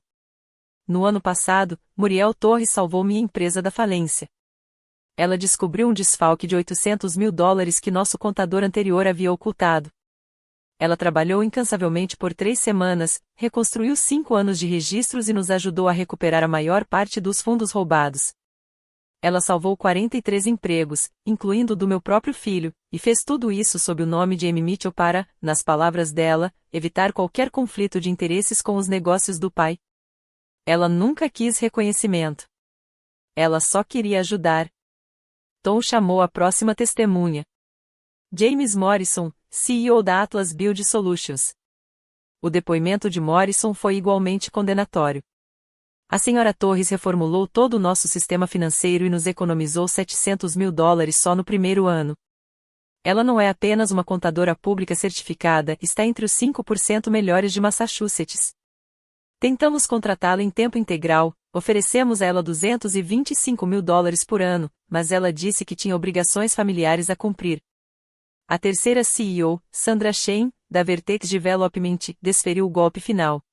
No ano passado, Muriel Torres salvou minha empresa da falência. Ela descobriu um desfalque de $800 mil que nosso contador anterior havia ocultado. Ela trabalhou incansavelmente por 3 semanas, reconstruiu 5 anos de registros e nos ajudou a recuperar a maior parte dos fundos roubados. Ela salvou 43 empregos, incluindo o do meu próprio filho, e fez tudo isso sob o nome de Amy Mitchell para, nas palavras dela, evitar qualquer conflito de interesses com os negócios do pai. Ela nunca quis reconhecimento. Ela só queria ajudar. Tom chamou a próxima testemunha. James Morrison, CEO da Atlas Build Solutions. O depoimento de Morrison foi igualmente condenatório. A Sra. Torres reformulou todo o nosso sistema financeiro e nos economizou $700 mil só no primeiro ano. Ela não é apenas uma contadora pública certificada, está entre os 5% melhores de Massachusetts. Tentamos contratá-la em tempo integral, oferecemos a ela $225 mil por ano, mas ela disse que tinha obrigações familiares a cumprir. A terceira CEO, Sandra Shane, da Vertex Development, desferiu o golpe final.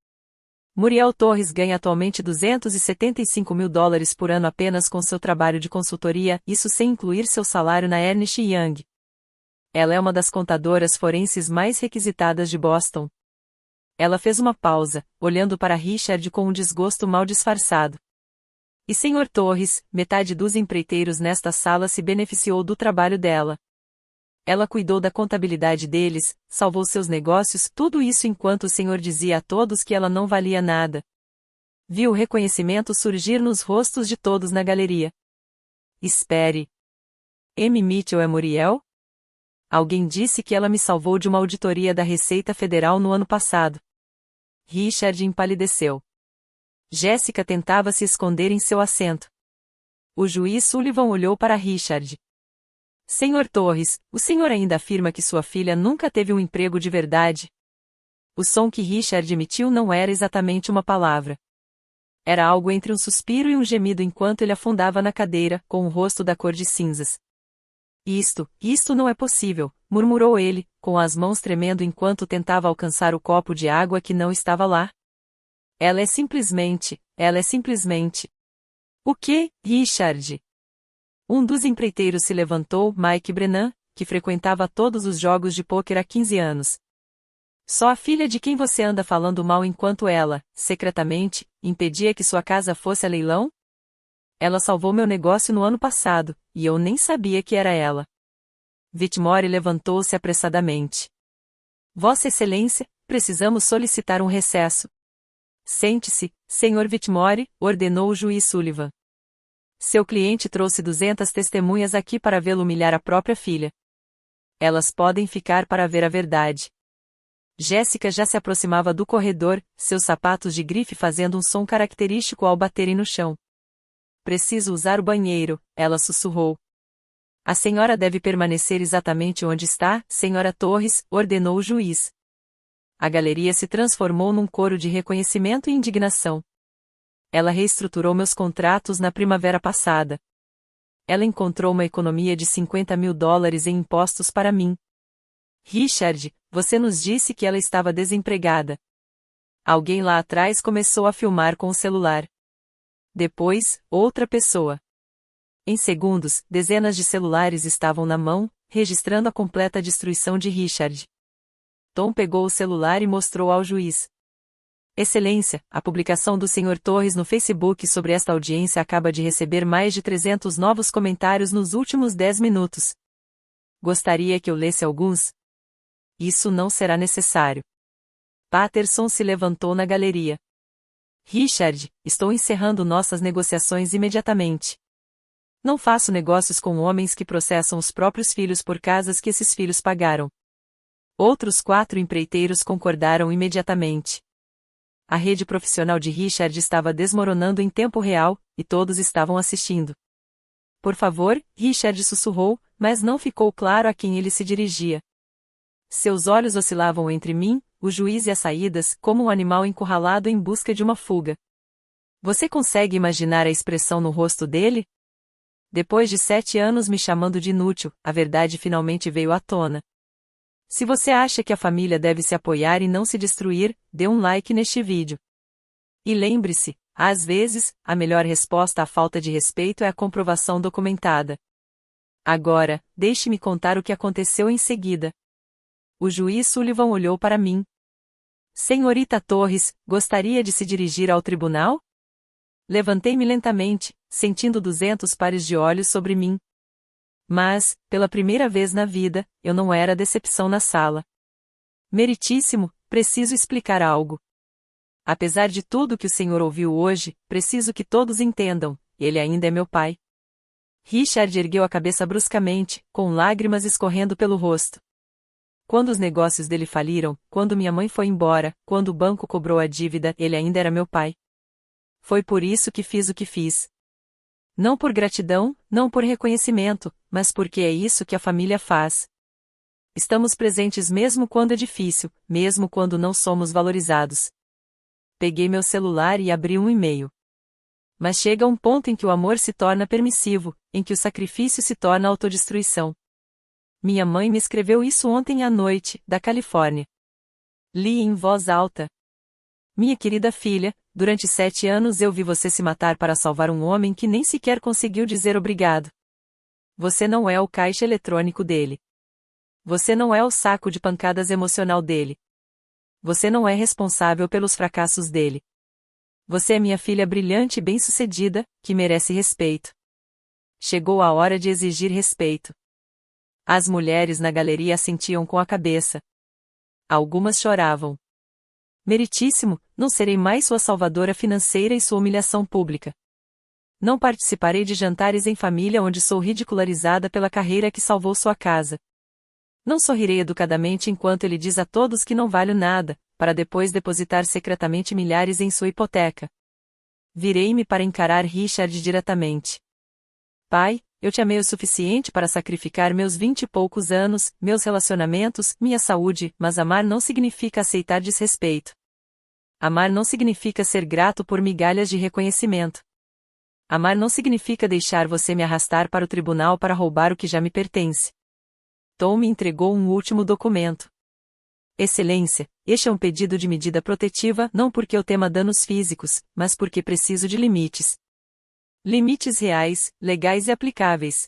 Muriel Torres ganha atualmente US$ 275.000 por ano apenas com seu trabalho de consultoria, isso sem incluir seu salário na Ernst Young. Ela é uma das contadoras forenses mais requisitadas de Boston. Ela fez uma pausa, olhando para Richard com um desgosto mal disfarçado. E Sr. Torres, metade dos empreiteiros nesta sala se beneficiou do trabalho dela. Ela cuidou da contabilidade deles, salvou seus negócios, tudo isso enquanto o senhor dizia a todos que ela não valia nada. Viu o reconhecimento surgir nos rostos de todos na galeria. Espere. M. Mitchell é Muriel? Alguém disse que ela me salvou de uma auditoria da Receita Federal no ano passado. Richard empalideceu. Jéssica tentava se esconder em seu assento. O juiz Sullivan olhou para Richard. Sr. Torres, o senhor ainda afirma que sua filha nunca teve um emprego de verdade? O som que Richard emitiu não era exatamente uma palavra. Era algo entre um suspiro e um gemido enquanto ele afundava na cadeira, com o rosto da cor de cinzas. Isto não é possível, murmurou ele, com as mãos tremendo enquanto tentava alcançar o copo de água que não estava lá. Ela é simplesmente. O quê, Richard? Um dos empreiteiros se levantou, Mike Brennan, que frequentava todos os jogos de pôquer há 15 anos. Só a filha de quem você anda falando mal enquanto ela, secretamente, impedia que sua casa fosse a leilão? Ela salvou meu negócio no ano passado, e eu nem sabia que era ela. Whitmore levantou-se apressadamente. Vossa Excelência, precisamos solicitar um recesso. Sente-se, Sr. Whitmore, ordenou o juiz Sullivan. Seu cliente trouxe 200 testemunhas aqui para vê-lo humilhar a própria filha. Elas podem ficar para ver a verdade. Jéssica já se aproximava do corredor, seus sapatos de grife fazendo um som característico ao baterem no chão. Preciso usar o banheiro, ela sussurrou. A senhora deve permanecer exatamente onde está, Sra. Torres, ordenou o juiz. A galeria se transformou num coro de reconhecimento e indignação. Ela reestruturou meus contratos na primavera passada. Ela encontrou uma economia de $50.000 em impostos para mim. Richard, você nos disse que ela estava desempregada. Alguém lá atrás começou a filmar com o celular. Depois, outra pessoa. Em segundos, dezenas de celulares estavam na mão, registrando a completa destruição de Richard. Tom pegou o celular e mostrou ao juiz. Excelência, a publicação do Sr. Torres no Facebook sobre esta audiência acaba de receber mais de 300 novos comentários nos últimos 10 minutos. Gostaria que eu lesse alguns? Isso não será necessário. Patterson se levantou na galeria. Richard, estou encerrando nossas negociações imediatamente. Não faço negócios com homens que processam os próprios filhos por casas que esses filhos pagaram. Outros 4 empreiteiros concordaram imediatamente. A rede profissional de Richard estava desmoronando em tempo real, e todos estavam assistindo. Por favor, Richard sussurrou, mas não ficou claro a quem ele se dirigia. Seus olhos oscilavam entre mim, o juiz e as saídas, como um animal encurralado em busca de uma fuga. Você consegue imaginar a expressão no rosto dele? Depois de 7 anos me chamando de inútil, a verdade finalmente veio à tona. Se você acha que a família deve se apoiar e não se destruir, dê um like neste vídeo. E lembre-se, às vezes, a melhor resposta à falta de respeito é a comprovação documentada. Agora, deixe-me contar o que aconteceu em seguida. O juiz Sullivan olhou para mim. Senhorita Torres, gostaria de se dirigir ao tribunal? Levantei-me lentamente, sentindo 200 pares de olhos sobre mim. Mas, pela primeira vez na vida, eu não era a decepção na sala. Meritíssimo, preciso explicar algo. Apesar de tudo que o senhor ouviu hoje, preciso que todos entendam, ele ainda é meu pai. Richard ergueu a cabeça bruscamente, com lágrimas escorrendo pelo rosto. Quando os negócios dele faliram, quando minha mãe foi embora, quando o banco cobrou a dívida, ele ainda era meu pai. Foi por isso que fiz o que fiz. Não por gratidão, não por reconhecimento, mas porque é isso que a família faz. Estamos presentes mesmo quando é difícil, mesmo quando não somos valorizados. Peguei meu celular e abri um e-mail. Mas chega um ponto em que o amor se torna permissivo, em que o sacrifício se torna autodestruição. Minha mãe me escreveu isso ontem à noite, da Califórnia. Li em voz alta. Minha querida filha, durante 7 anos eu vi você se matar para salvar um homem que nem sequer conseguiu dizer obrigado. Você não é o caixa eletrônico dele. Você não é o saco de pancadas emocional dele. Você não é responsável pelos fracassos dele. Você é minha filha brilhante e bem-sucedida, que merece respeito. Chegou a hora de exigir respeito. As mulheres na galeria assentiam com a cabeça. Algumas choravam. Meritíssimo, não serei mais sua salvadora financeira e sua humilhação pública. Não participarei de jantares em família onde sou ridicularizada pela carreira que salvou sua casa. Não sorrirei educadamente enquanto ele diz a todos que não valho nada, para depois depositar secretamente milhares em sua hipoteca. Virei-me para encarar Richard diretamente. Pai, eu te amei o suficiente para sacrificar meus 20 e poucos anos, meus relacionamentos, minha saúde, mas amar não significa aceitar desrespeito. Amar não significa ser grato por migalhas de reconhecimento. Amar não significa deixar você me arrastar para o tribunal para roubar o que já me pertence. Tom me entregou um último documento. Excelência, este é um pedido de medida protetiva não porque eu tema danos físicos, mas porque preciso de limites. Limites reais, legais e aplicáveis.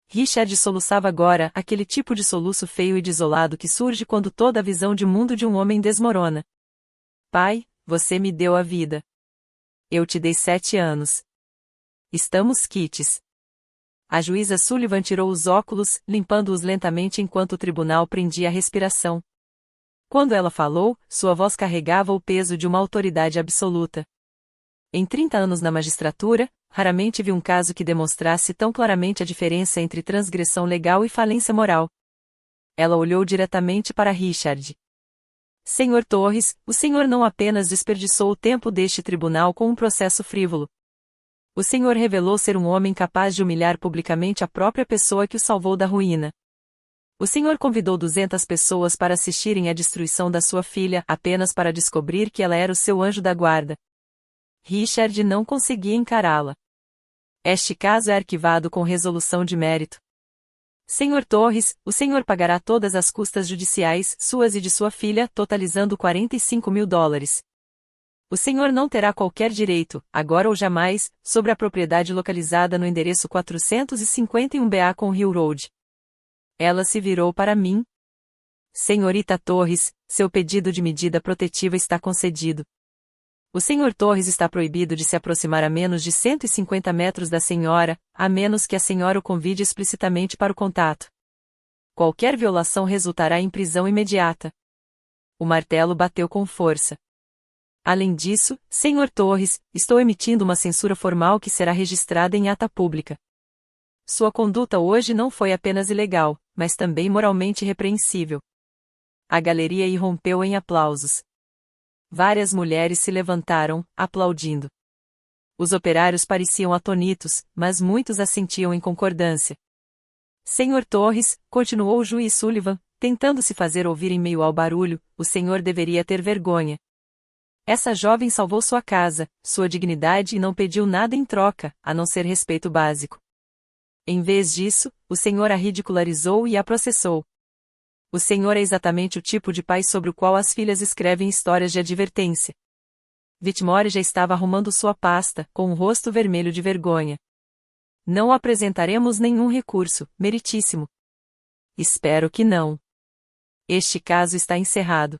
Richard soluçava agora, aquele tipo de soluço feio e desolado que surge quando toda a visão de mundo de um homem desmorona. Pai, você me deu a vida. Eu te dei 7 anos. Estamos quites. A juíza Sullivan tirou os óculos, limpando-os lentamente enquanto o tribunal prendia a respiração. Quando ela falou, sua voz carregava o peso de uma autoridade absoluta. Em 30 anos na magistratura, raramente vi um caso que demonstrasse tão claramente a diferença entre transgressão legal e falência moral. Ela olhou diretamente para Richard. Senhor Torres, o senhor não apenas desperdiçou o tempo deste tribunal com um processo frívolo. O senhor revelou ser um homem capaz de humilhar publicamente a própria pessoa que o salvou da ruína. O senhor convidou 200 pessoas para assistirem à destruição da sua filha apenas para descobrir que ela era o seu anjo da guarda. Richard não conseguia encará-la. Este caso é arquivado com resolução de mérito. Senhor Torres, o senhor pagará todas as custas judiciais, suas e de sua filha, totalizando $45.000. O senhor não terá qualquer direito, agora ou jamais, sobre a propriedade localizada no endereço 451 Conhill Road. Ela se virou para mim. Senhorita Torres, seu pedido de medida protetiva está concedido. O senhor Torres está proibido de se aproximar a menos de 150 metros da senhora, a menos que a senhora o convide explicitamente para o contato. Qualquer violação resultará em prisão imediata. O martelo bateu com força. Além disso, senhor Torres, estou emitindo uma censura formal que será registrada em ata pública. Sua conduta hoje não foi apenas ilegal, mas também moralmente repreensível. A galeria irrompeu em aplausos. Várias mulheres se levantaram, aplaudindo. Os operários pareciam atonitos, mas muitos assentiam em concordância. Senhor Torres, continuou o juiz Sullivan, tentando se fazer ouvir em meio ao barulho, o senhor deveria ter vergonha. Essa jovem salvou sua casa, sua dignidade e não pediu nada em troca, a não ser respeito básico. Em vez disso, o senhor a ridicularizou e a processou. O senhor é exatamente o tipo de pai sobre o qual as filhas escrevem histórias de advertência. Whitmore já estava arrumando sua pasta, com o rosto vermelho de vergonha. Não apresentaremos nenhum recurso, meritíssimo. Espero que não. Este caso está encerrado.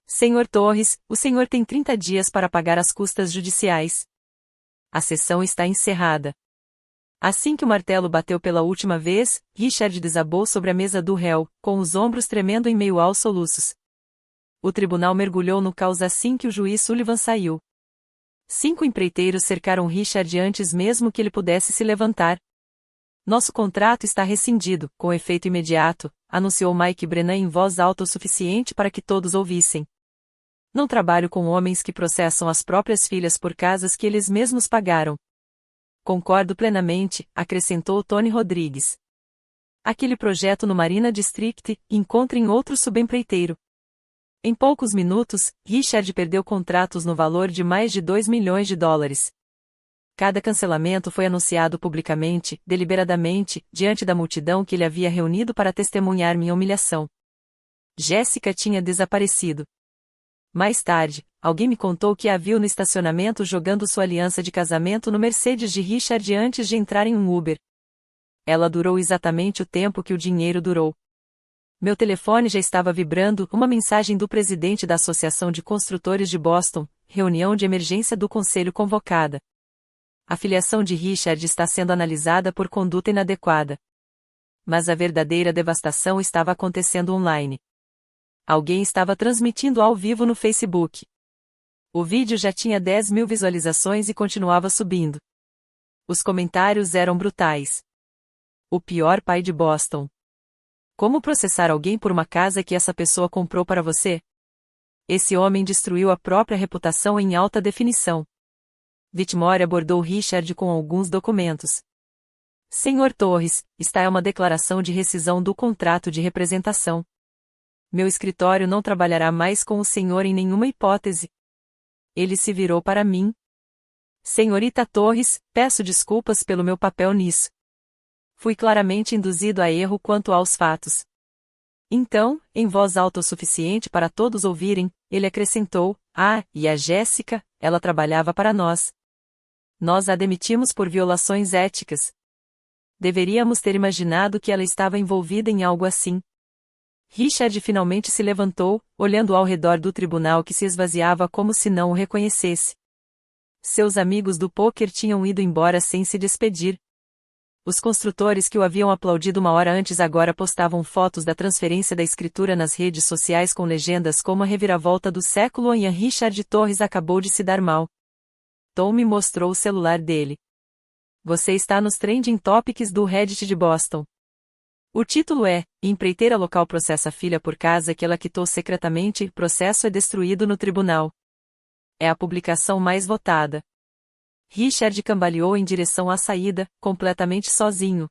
Senhor Torres, o senhor tem 30 dias para pagar as custas judiciais. A sessão está encerrada. Assim que o martelo bateu pela última vez, Richard desabou sobre a mesa do réu, com os ombros tremendo em meio aos soluços. O tribunal mergulhou no caos assim que o juiz Sullivan saiu. 5 empreiteiros cercaram Richard antes mesmo que ele pudesse se levantar. Nosso contrato está rescindido, com efeito imediato, anunciou Mike Brennan em voz alta o suficiente para que todos ouvissem. Não trabalho com homens que processam as próprias filhas por casas que eles mesmos pagaram. Concordo plenamente, acrescentou Tony Rodrigues. Aquele projeto no Marina District, encontrem outro subempreiteiro. Em poucos minutos, Richard perdeu contratos no valor de mais de $2 milhões. Cada cancelamento foi anunciado publicamente, deliberadamente, diante da multidão que ele havia reunido para testemunhar minha humilhação. Jéssica tinha desaparecido. Mais tarde, alguém me contou que a viu no estacionamento jogando sua aliança de casamento no Mercedes de Richard antes de entrar em um Uber. Ela durou exatamente o tempo que o dinheiro durou. Meu telefone já estava vibrando, uma mensagem do presidente da Associação de Construtores de Boston, reunião de emergência do conselho convocada. A filiação de Richard está sendo analisada por conduta inadequada. Mas a verdadeira devastação estava acontecendo online. Alguém estava transmitindo ao vivo no Facebook. O vídeo já tinha 10.000 visualizações e continuava subindo. Os comentários eram brutais. O pior pai de Boston. Como processar alguém por uma casa que essa pessoa comprou para você? Esse homem destruiu a própria reputação em alta definição. Whitmore abordou Richard com alguns documentos. Senhor Torres, esta é uma declaração de rescisão do contrato de representação. Meu escritório não trabalhará mais com o senhor em nenhuma hipótese. Ele se virou para mim. Senhorita Torres, peço desculpas pelo meu papel nisso. Fui claramente induzido a erro quanto aos fatos. Então, em voz alta o suficiente para todos ouvirem, ele acrescentou: e a Jéssica, ela trabalhava para nós. Nós a demitimos por violações éticas. Deveríamos ter imaginado que ela estava envolvida em algo assim. Richard finalmente se levantou, olhando ao redor do tribunal que se esvaziava como se não o reconhecesse. Seus amigos do pôquer tinham ido embora sem se despedir. Os construtores que o haviam aplaudido uma hora antes agora postavam fotos da transferência da escritura nas redes sociais com legendas como a reviravolta do século e Richard Torres acabou de se dar mal. Tom me mostrou o celular dele. Você está nos trending topics do Reddit de Boston. O título é: Empreiteira local processa filha por casa que ela quitou secretamente, processo é destruído no tribunal. É a publicação mais votada. Richard cambaleou em direção à saída, completamente sozinho.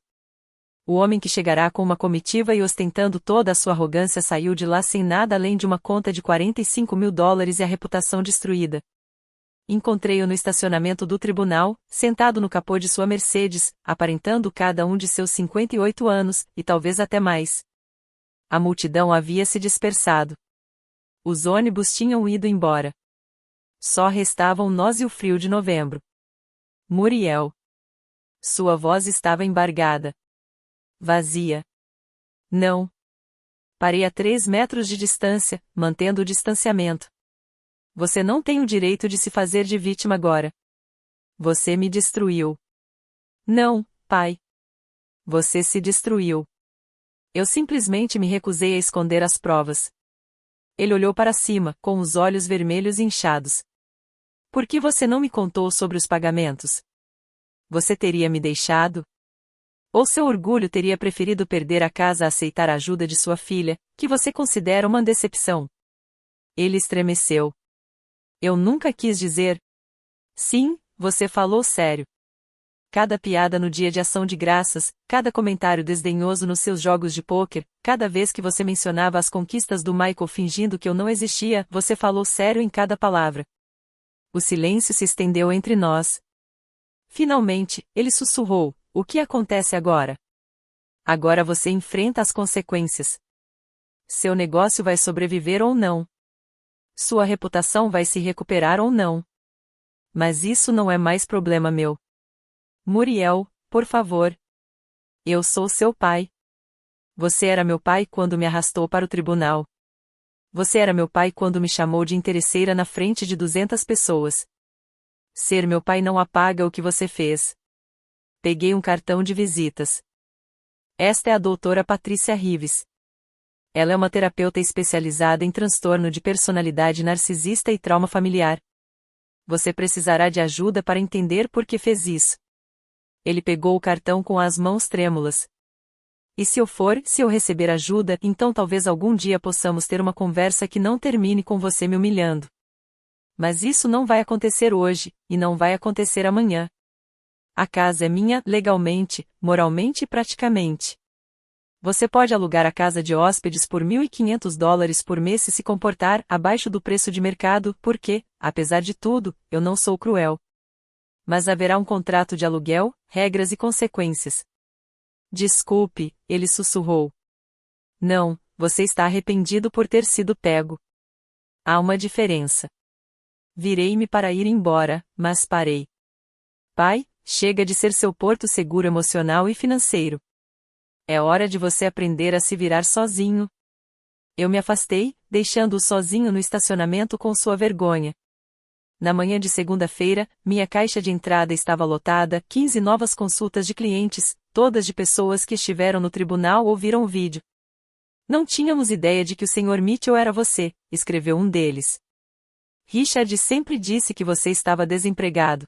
O homem que chegará com uma comitiva e ostentando toda a sua arrogância saiu de lá sem nada além de uma conta de $45.000 e a reputação destruída. Encontrei-o no estacionamento do tribunal, sentado no capô de sua Mercedes, aparentando cada um de seus 58 anos, e talvez até mais. A multidão havia se dispersado. Os ônibus tinham ido embora. Só restavam nós e o frio de novembro. Muriel. Sua voz estava embargada. Vazia. Não. Parei a 3 metros de distância, mantendo o distanciamento. Você não tem o direito de se fazer de vítima agora. Você me destruiu. Não, pai. Você se destruiu. Eu simplesmente me recusei a esconder as provas. Ele olhou para cima, com os olhos vermelhos inchados. Por que você não me contou sobre os pagamentos? Você teria me deixado? Ou seu orgulho teria preferido perder a casa a aceitar a ajuda de sua filha, que você considera uma decepção? Ele estremeceu. Eu nunca quis dizer. Sim, você falou sério. Cada piada no dia de ação de graças, cada comentário desdenhoso nos seus jogos de pôquer, cada vez que você mencionava as conquistas do Michael fingindo que eu não existia, você falou sério em cada palavra. O silêncio se estendeu entre nós. Finalmente, ele sussurrou: o que acontece agora? Agora você enfrenta as consequências. Seu negócio vai sobreviver ou não. Sua reputação vai se recuperar ou não. Mas isso não é mais problema meu. Muriel, por favor. Eu sou seu pai. Você era meu pai quando me arrastou para o tribunal. Você era meu pai quando me chamou de interesseira na frente de 200 pessoas. Ser meu pai não apaga o que você fez. Peguei um cartão de visitas. Esta é a doutora Patrícia Rives. Ela é uma terapeuta especializada em transtorno de personalidade narcisista e trauma familiar. Você precisará de ajuda para entender por que fez isso. Ele pegou o cartão com as mãos trêmulas. E se eu receber ajuda, então talvez algum dia possamos ter uma conversa que não termine com você me humilhando. Mas isso não vai acontecer hoje, e não vai acontecer amanhã. A casa é minha, legalmente, moralmente e praticamente. Você pode alugar a casa de hóspedes por $1.500 por mês se comportar abaixo do preço de mercado, porque, apesar de tudo, eu não sou cruel. Mas haverá um contrato de aluguel, regras e consequências. Desculpe, ele sussurrou. Não, você está arrependido por ter sido pego. Há uma diferença. Virei-me para ir embora, mas parei. Pai, chega de ser seu porto seguro emocional e financeiro. É hora de você aprender a se virar sozinho. Eu me afastei, deixando-o sozinho no estacionamento com sua vergonha. Na manhã de segunda-feira, minha caixa de entrada estava lotada, 15 novas consultas de clientes, todas de pessoas que estiveram no tribunal ou viram o vídeo. Não tínhamos ideia de que o Sr. Mitchell era você, escreveu um deles. Richard sempre disse que você estava desempregado.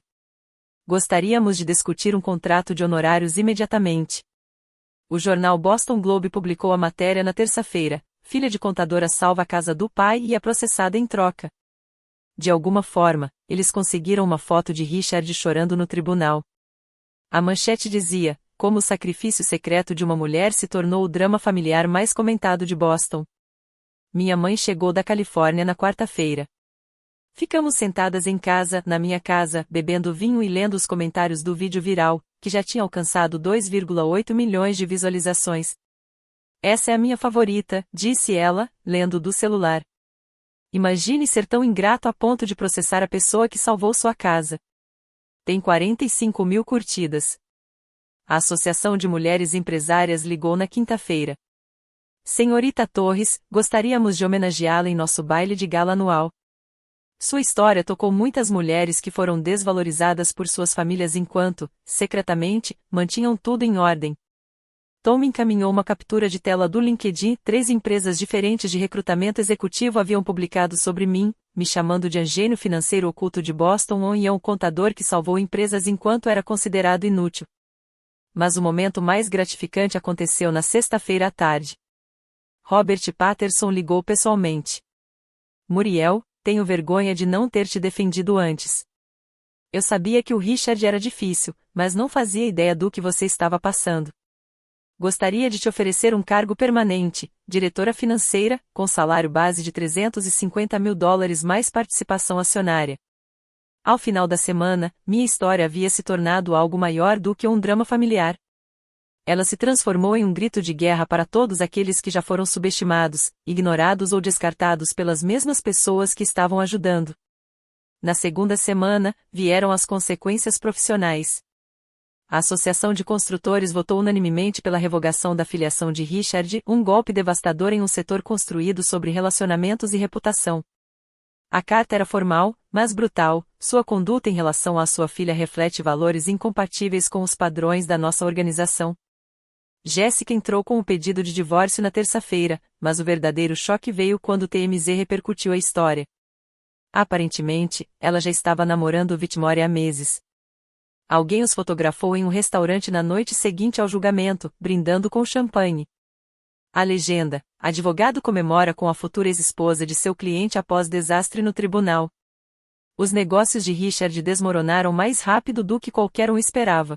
Gostaríamos de discutir um contrato de honorários imediatamente. O jornal Boston Globe publicou a matéria na terça-feira. Filha de contadora salva a casa do pai e é processada em troca. De alguma forma, eles conseguiram uma foto de Richard chorando no tribunal. A manchete dizia: como o sacrifício secreto de uma mulher se tornou o drama familiar mais comentado de Boston. Minha mãe chegou da Califórnia na quarta-feira. Ficamos sentadas em casa, na minha casa, bebendo vinho e lendo os comentários do vídeo viral, que já tinha alcançado 2,8 milhões de visualizações. Essa é a minha favorita, disse ela, lendo do celular. Imagine ser tão ingrato a ponto de processar a pessoa que salvou sua casa. Tem 45 mil curtidas. A Associação de Mulheres Empresárias ligou na quinta-feira. Senhorita Torres, gostaríamos de homenageá-la em nosso baile de gala anual. Sua história tocou muitas mulheres que foram desvalorizadas por suas famílias enquanto, secretamente, mantinham tudo em ordem. Tom me encaminhou uma captura de tela do LinkedIn. 3 empresas diferentes de recrutamento executivo haviam publicado sobre mim, me chamando de gênio financeiro oculto de Boston e um contador que salvou empresas enquanto era considerado inútil. Mas o momento mais gratificante aconteceu na sexta-feira à tarde. Robert Patterson ligou pessoalmente. Muriel, tenho vergonha de não ter te defendido antes. Eu sabia que o Richard era difícil, mas não fazia ideia do que você estava passando. Gostaria de te oferecer um cargo permanente, diretora financeira, com salário base de $350 mil mais participação acionária. Ao final da semana, minha história havia se tornado algo maior do que um drama familiar. Ela se transformou em um grito de guerra para todos aqueles que já foram subestimados, ignorados ou descartados pelas mesmas pessoas que estavam ajudando. Na segunda semana, vieram as consequências profissionais. A Associação de Construtores votou unanimemente pela revogação da filiação de Richard, um golpe devastador em um setor construído sobre relacionamentos e reputação. A carta era formal, mas brutal. Sua conduta em relação à sua filha reflete valores incompatíveis com os padrões da nossa organização. Jessica entrou com o pedido de divórcio na terça-feira, mas o verdadeiro choque veio quando o TMZ repercutiu a história. Aparentemente, ela já estava namorando o Whitmore há meses. Alguém os fotografou em um restaurante na noite seguinte ao julgamento, brindando com champanhe. A legenda: advogado comemora com a futura ex-esposa de seu cliente após desastre no tribunal. Os negócios de Richard desmoronaram mais rápido do que qualquer um esperava.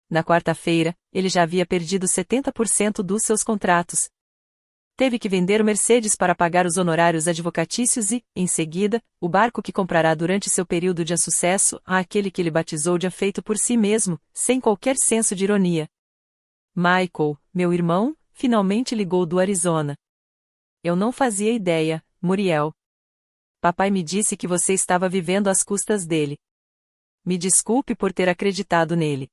Na quarta-feira, ele já havia perdido 70% dos seus contratos. Teve que vender o Mercedes para pagar os honorários advocatícios e, em seguida, o barco que comprará durante seu período de insucesso, aquele que ele batizou de feito por si mesmo, sem qualquer senso de ironia. Michael, meu irmão, finalmente ligou do Arizona. Eu não fazia ideia, Muriel. Papai me disse que você estava vivendo às custas dele. Me desculpe por ter acreditado nele.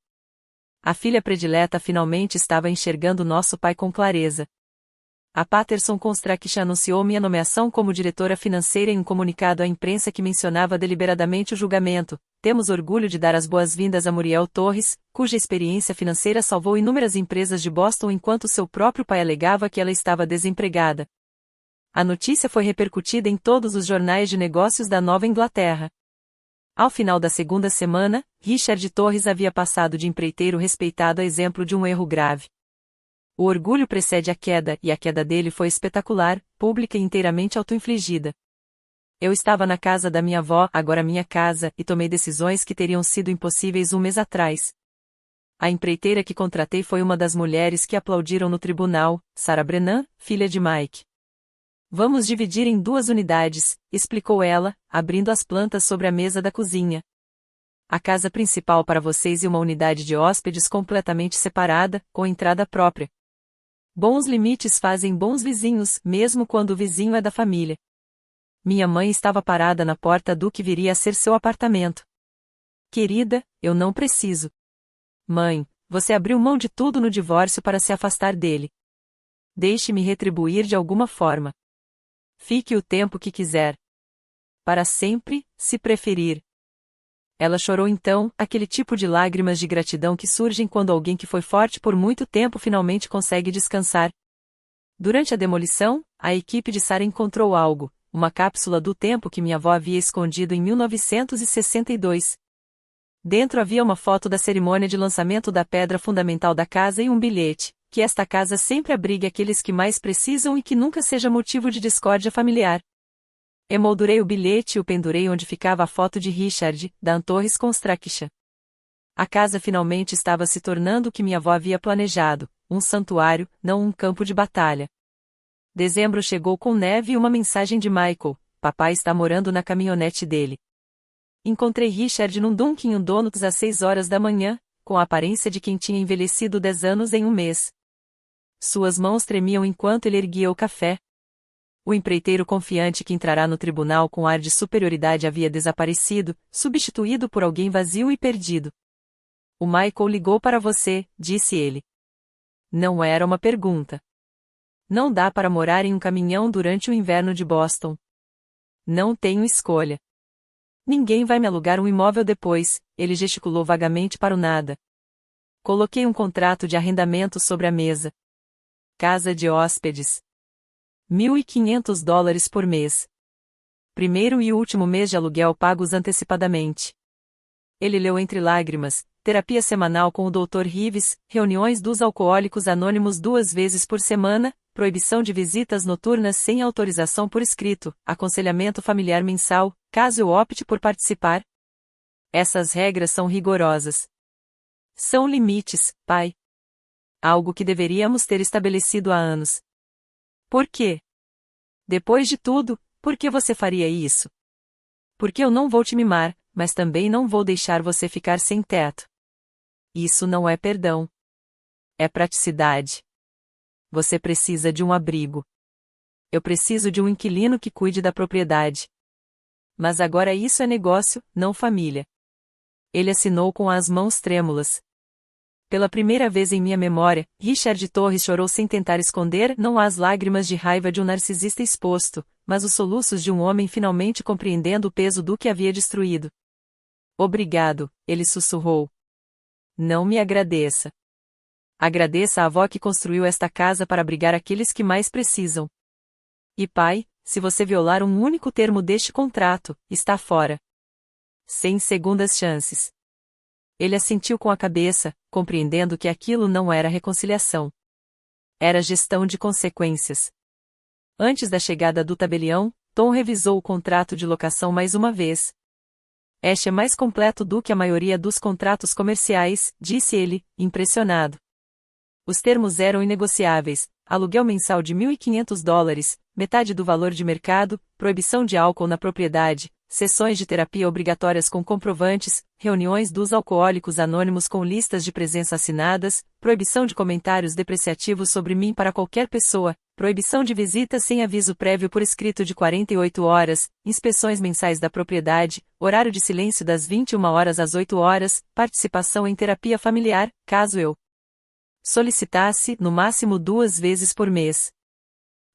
A filha predileta finalmente estava enxergando nosso pai com clareza. A Patterson Construction anunciou minha nomeação como diretora financeira em um comunicado à imprensa que mencionava deliberadamente o julgamento. Temos orgulho de dar as boas-vindas a Muriel Torres, cuja experiência financeira salvou inúmeras empresas de Boston enquanto seu próprio pai alegava que ela estava desempregada. A notícia foi repercutida em todos os jornais de negócios da Nova Inglaterra. Ao final da segunda semana, Richard Torres havia passado de empreiteiro respeitado a exemplo de um erro grave. O orgulho precede a queda, e a queda dele foi espetacular, pública e inteiramente auto-infligida. Eu estava na casa da minha avó, agora minha casa, e tomei decisões que teriam sido impossíveis um mês atrás. A empreiteira que contratei foi uma das mulheres que aplaudiram no tribunal, Sarah Brennan, filha de Mike. Vamos dividir em 2 unidades, explicou ela, abrindo as plantas sobre a mesa da cozinha. A casa principal para vocês e uma unidade de hóspedes completamente separada, com entrada própria. Bons limites fazem bons vizinhos, mesmo quando o vizinho é da família. Minha mãe estava parada na porta do que viria a ser seu apartamento. Querida, eu não preciso. Mãe, você abriu mão de tudo no divórcio para se afastar dele. Deixe-me retribuir de alguma forma. Fique o tempo que quiser. Para sempre, se preferir. Ela chorou então, aquele tipo de lágrimas de gratidão que surgem quando alguém que foi forte por muito tempo finalmente consegue descansar. Durante a demolição, a equipe de Sarah encontrou algo, uma cápsula do tempo que minha avó havia escondido em 1962. Dentro havia uma foto da cerimônia de lançamento da pedra fundamental da casa e um bilhete, que esta casa sempre abrigue aqueles que mais precisam e que nunca seja motivo de discórdia familiar. Emoldurei o bilhete e o pendurei onde ficava a foto de Richard, da Antorres Construction. A casa finalmente estava se tornando o que minha avó havia planejado, um santuário, não um campo de batalha. Dezembro chegou com neve e uma mensagem de Michael: papai está morando na caminhonete dele. Encontrei Richard num Dunkin' Donuts às 6 horas da manhã, com a aparência de quem tinha envelhecido 10 anos em um mês. Suas mãos tremiam enquanto ele erguia o café. O empreiteiro confiante que entrará no tribunal com ar de superioridade havia desaparecido, substituído por alguém vazio e perdido. O Michael ligou para você, disse ele. Não era uma pergunta. Não dá para morar em um caminhão durante o inverno de Boston. Não tenho escolha. Ninguém vai me alugar um imóvel depois, ele gesticulou vagamente para o nada. Coloquei um contrato de arrendamento sobre a mesa. Casa de hóspedes. $1.500 por mês. Primeiro e último mês de aluguel pagos antecipadamente. Ele leu entre lágrimas: terapia semanal com o Dr. Rives, reuniões dos alcoólicos anônimos 2 vezes por semana, proibição de visitas noturnas sem autorização por escrito, aconselhamento familiar mensal, caso eu opte por participar. Essas regras são rigorosas. São limites, pai. Algo que deveríamos ter estabelecido há anos. Por quê? Depois de tudo, por que você faria isso? Porque eu não vou te mimar, mas também não vou deixar você ficar sem teto. Isso não é perdão. É praticidade. Você precisa de um abrigo. Eu preciso de um inquilino que cuide da propriedade. Mas agora isso é negócio, não família. Ele assinou com as mãos trêmulas. Pela primeira vez em minha memória, Richard Torres chorou sem tentar esconder não as lágrimas de raiva de um narcisista exposto, mas os soluços de um homem finalmente compreendendo o peso do que havia destruído. Obrigado, ele sussurrou. Não me agradeça. Agradeça à avó que construiu esta casa para abrigar aqueles que mais precisam. E pai, se você violar um único termo deste contrato, está fora. Sem segundas chances. Ele assentiu com a cabeça, compreendendo que aquilo não era reconciliação. Era gestão de consequências. Antes da chegada do tabelião, Tom revisou o contrato de locação mais uma vez. Este é mais completo do que a maioria dos contratos comerciais, disse ele, impressionado. Os termos eram inegociáveis: aluguel mensal de $1.500, metade do valor de mercado, proibição de álcool na propriedade, sessões de terapia obrigatórias com comprovantes, reuniões dos alcoólicos anônimos com listas de presença assinadas, proibição de comentários depreciativos sobre mim para qualquer pessoa, proibição de visitas sem aviso prévio por escrito de 48 horas, inspeções mensais da propriedade, horário de silêncio das 21 horas às 8 horas, participação em terapia familiar, caso eu solicitasse, no máximo 2 vezes por mês.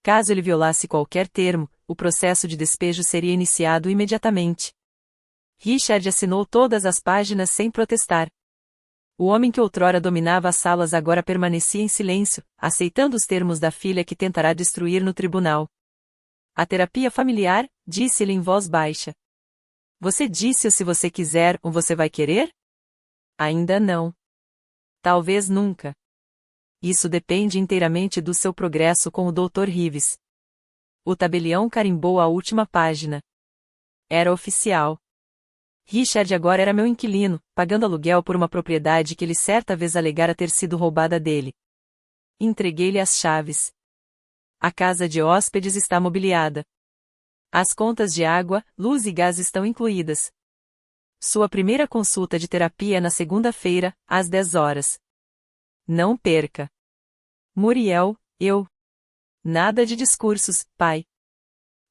Caso ele violasse qualquer termo, o processo de despejo seria iniciado imediatamente. Richard assinou todas as páginas sem protestar. O homem que outrora dominava as salas agora permanecia em silêncio, aceitando os termos da filha que tentará destruir no tribunal. A terapia familiar, disse-lhe em voz baixa. Você disse o se você quiser ou você vai querer? Ainda não. Talvez nunca. Isso depende inteiramente do seu progresso com o Dr. Rives. O tabelião carimbou a última página. Era oficial. Richard agora era meu inquilino, pagando aluguel por uma propriedade que ele certa vez alegara ter sido roubada dele. Entreguei-lhe as chaves. A casa de hóspedes está mobiliada. As contas de água, luz e gás estão incluídas. Sua primeira consulta de terapia é na segunda-feira, às 10 horas. Não perca. Muriel, eu. Nada de discursos, pai.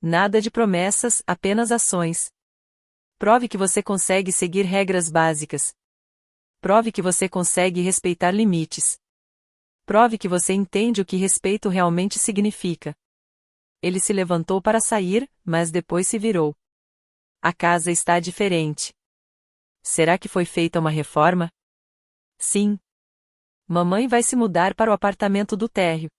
Nada de promessas, apenas ações. Prove que você consegue seguir regras básicas. Prove que você consegue respeitar limites. Prove que você entende o que respeito realmente significa. Ele se levantou para sair, mas depois se virou. A casa está diferente. Será que foi feita uma reforma? Sim. Mamãe vai se mudar para o apartamento do térreo.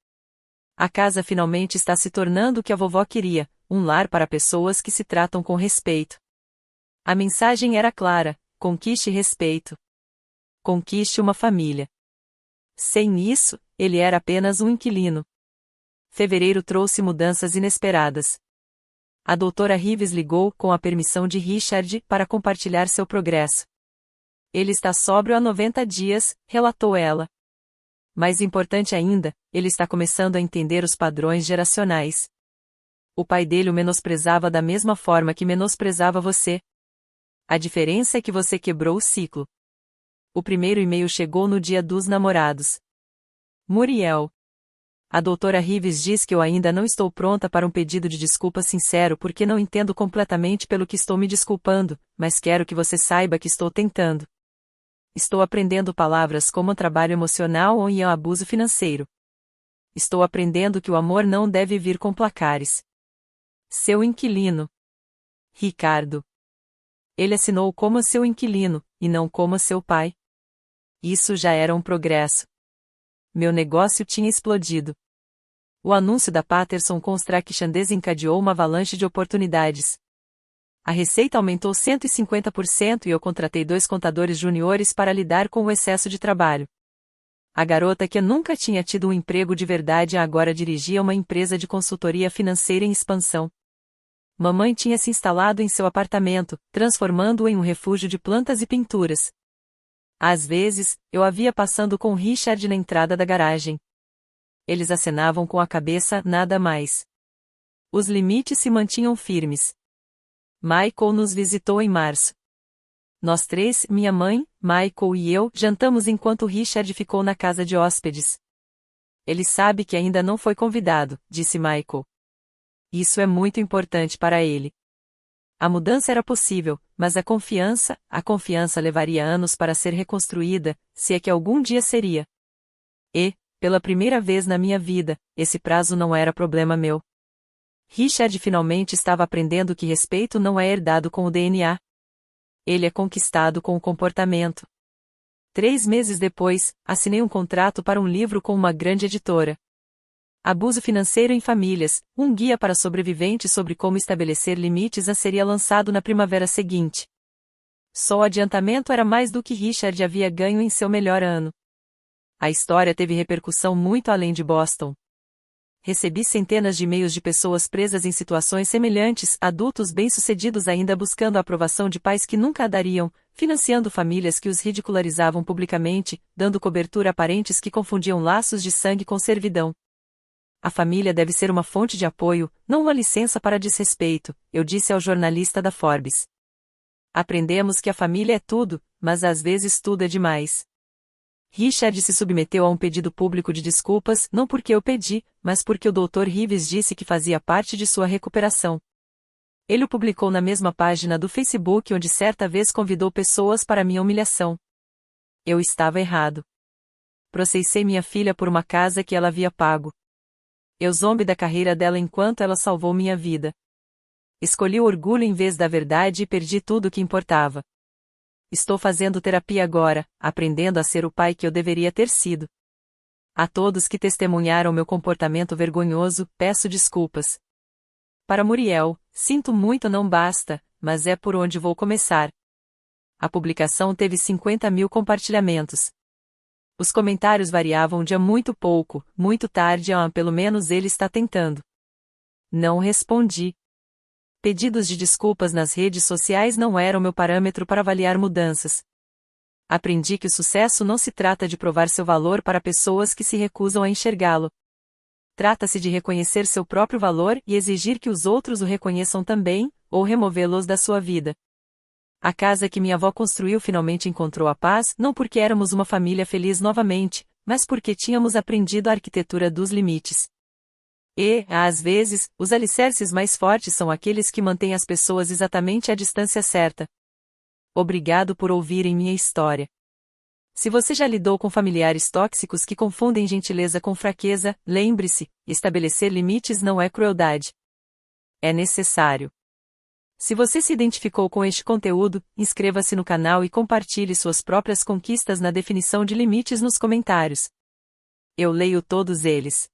A casa finalmente está se tornando o que a vovó queria, um lar para pessoas que se tratam com respeito. A mensagem era clara: conquiste respeito. Conquiste uma família. Sem isso, ele era apenas um inquilino. Fevereiro trouxe mudanças inesperadas. A doutora Rives ligou com a permissão de Richard para compartilhar seu progresso. Ele está sóbrio há 90 dias, relatou ela. Mais importante ainda, ele está começando a entender os padrões geracionais. O pai dele o menosprezava da mesma forma que menosprezava você. A diferença é que você quebrou o ciclo. O primeiro e-mail chegou no dia dos namorados. Muriel. A doutora Rives diz que eu ainda não estou pronta para um pedido de desculpa sincero porque não entendo completamente pelo que estou me desculpando, mas quero que você saiba que estou tentando. Estou aprendendo palavras como trabalho emocional ou abuso financeiro. Estou aprendendo que o amor não deve vir com placares. Seu inquilino. Ricardo. Ele assinou como seu inquilino, e não como seu pai. Isso já era um progresso. Meu negócio tinha explodido. O anúncio da Patterson Construction desencadeou uma avalanche de oportunidades. A receita aumentou 150% e eu contratei 2 contadores juniores para lidar com o excesso de trabalho. A garota que nunca tinha tido um emprego de verdade agora dirigia uma empresa de consultoria financeira em expansão. Mamãe tinha se instalado em seu apartamento, transformando-o em um refúgio de plantas e pinturas. Às vezes, eu a via passando com Richard na entrada da garagem. Eles acenavam com a cabeça, nada mais. Os limites se mantinham firmes. Michael nos visitou em março. Nós 3, minha mãe, Michael e eu, jantamos enquanto Richard ficou na casa de hóspedes. Ele sabe que ainda não foi convidado, disse Michael. Isso é muito importante para ele. A mudança era possível, mas a confiança levaria anos para ser reconstruída, se é que algum dia seria. E, pela primeira vez na minha vida, esse prazo não era problema meu. Richard finalmente estava aprendendo que respeito não é herdado com o DNA. Ele é conquistado com o comportamento. 3 meses depois, assinei um contrato para um livro com uma grande editora. Abuso Financeiro em Famílias, um guia para sobreviventes sobre como estabelecer limites seria lançado na primavera seguinte. Só o adiantamento era mais do que Richard havia ganho em seu melhor ano. A história teve repercussão muito além de Boston. Recebi centenas de e-mails de pessoas presas em situações semelhantes, adultos bem-sucedidos ainda buscando a aprovação de pais que nunca a dariam, financiando famílias que os ridicularizavam publicamente, dando cobertura a parentes que confundiam laços de sangue com servidão. A família deve ser uma fonte de apoio, não uma licença para desrespeito, eu disse ao jornalista da Forbes. Aprendemos que a família é tudo, mas às vezes tudo é demais. Richard se submeteu a um pedido público de desculpas, não porque eu pedi, mas porque o Dr. Rives disse que fazia parte de sua recuperação. Ele o publicou na mesma página do Facebook onde certa vez convidou pessoas para minha humilhação. Eu estava errado. Processei minha filha por uma casa que ela havia pago. Eu zombei da carreira dela enquanto ela salvou minha vida. Escolhi o orgulho em vez da verdade e perdi tudo o que importava. Estou fazendo terapia agora, aprendendo a ser o pai que eu deveria ter sido. A todos que testemunharam meu comportamento vergonhoso, peço desculpas. Para Muriel, sinto muito não basta, mas é por onde vou começar. A publicação teve 50.000 compartilhamentos. Os comentários variavam de muito pouco, muito tarde pelo menos ele está tentando. Não respondi. Pedidos de desculpas nas redes sociais não eram meu parâmetro para avaliar mudanças. Aprendi que o sucesso não se trata de provar seu valor para pessoas que se recusam a enxergá-lo. Trata-se de reconhecer seu próprio valor e exigir que os outros o reconheçam também, ou removê-los da sua vida. A casa que minha avó construiu finalmente encontrou a paz, não porque éramos uma família feliz novamente, mas porque tínhamos aprendido a arquitetura dos limites. E, às vezes, os alicerces mais fortes são aqueles que mantêm as pessoas exatamente à distância certa. Obrigado por ouvirem minha história. Se você já lidou com familiares tóxicos que confundem gentileza com fraqueza, lembre-se, estabelecer limites não é crueldade. É necessário. Se você se identificou com este conteúdo, inscreva-se no canal e compartilhe suas próprias conquistas na definição de limites nos comentários. Eu leio todos eles.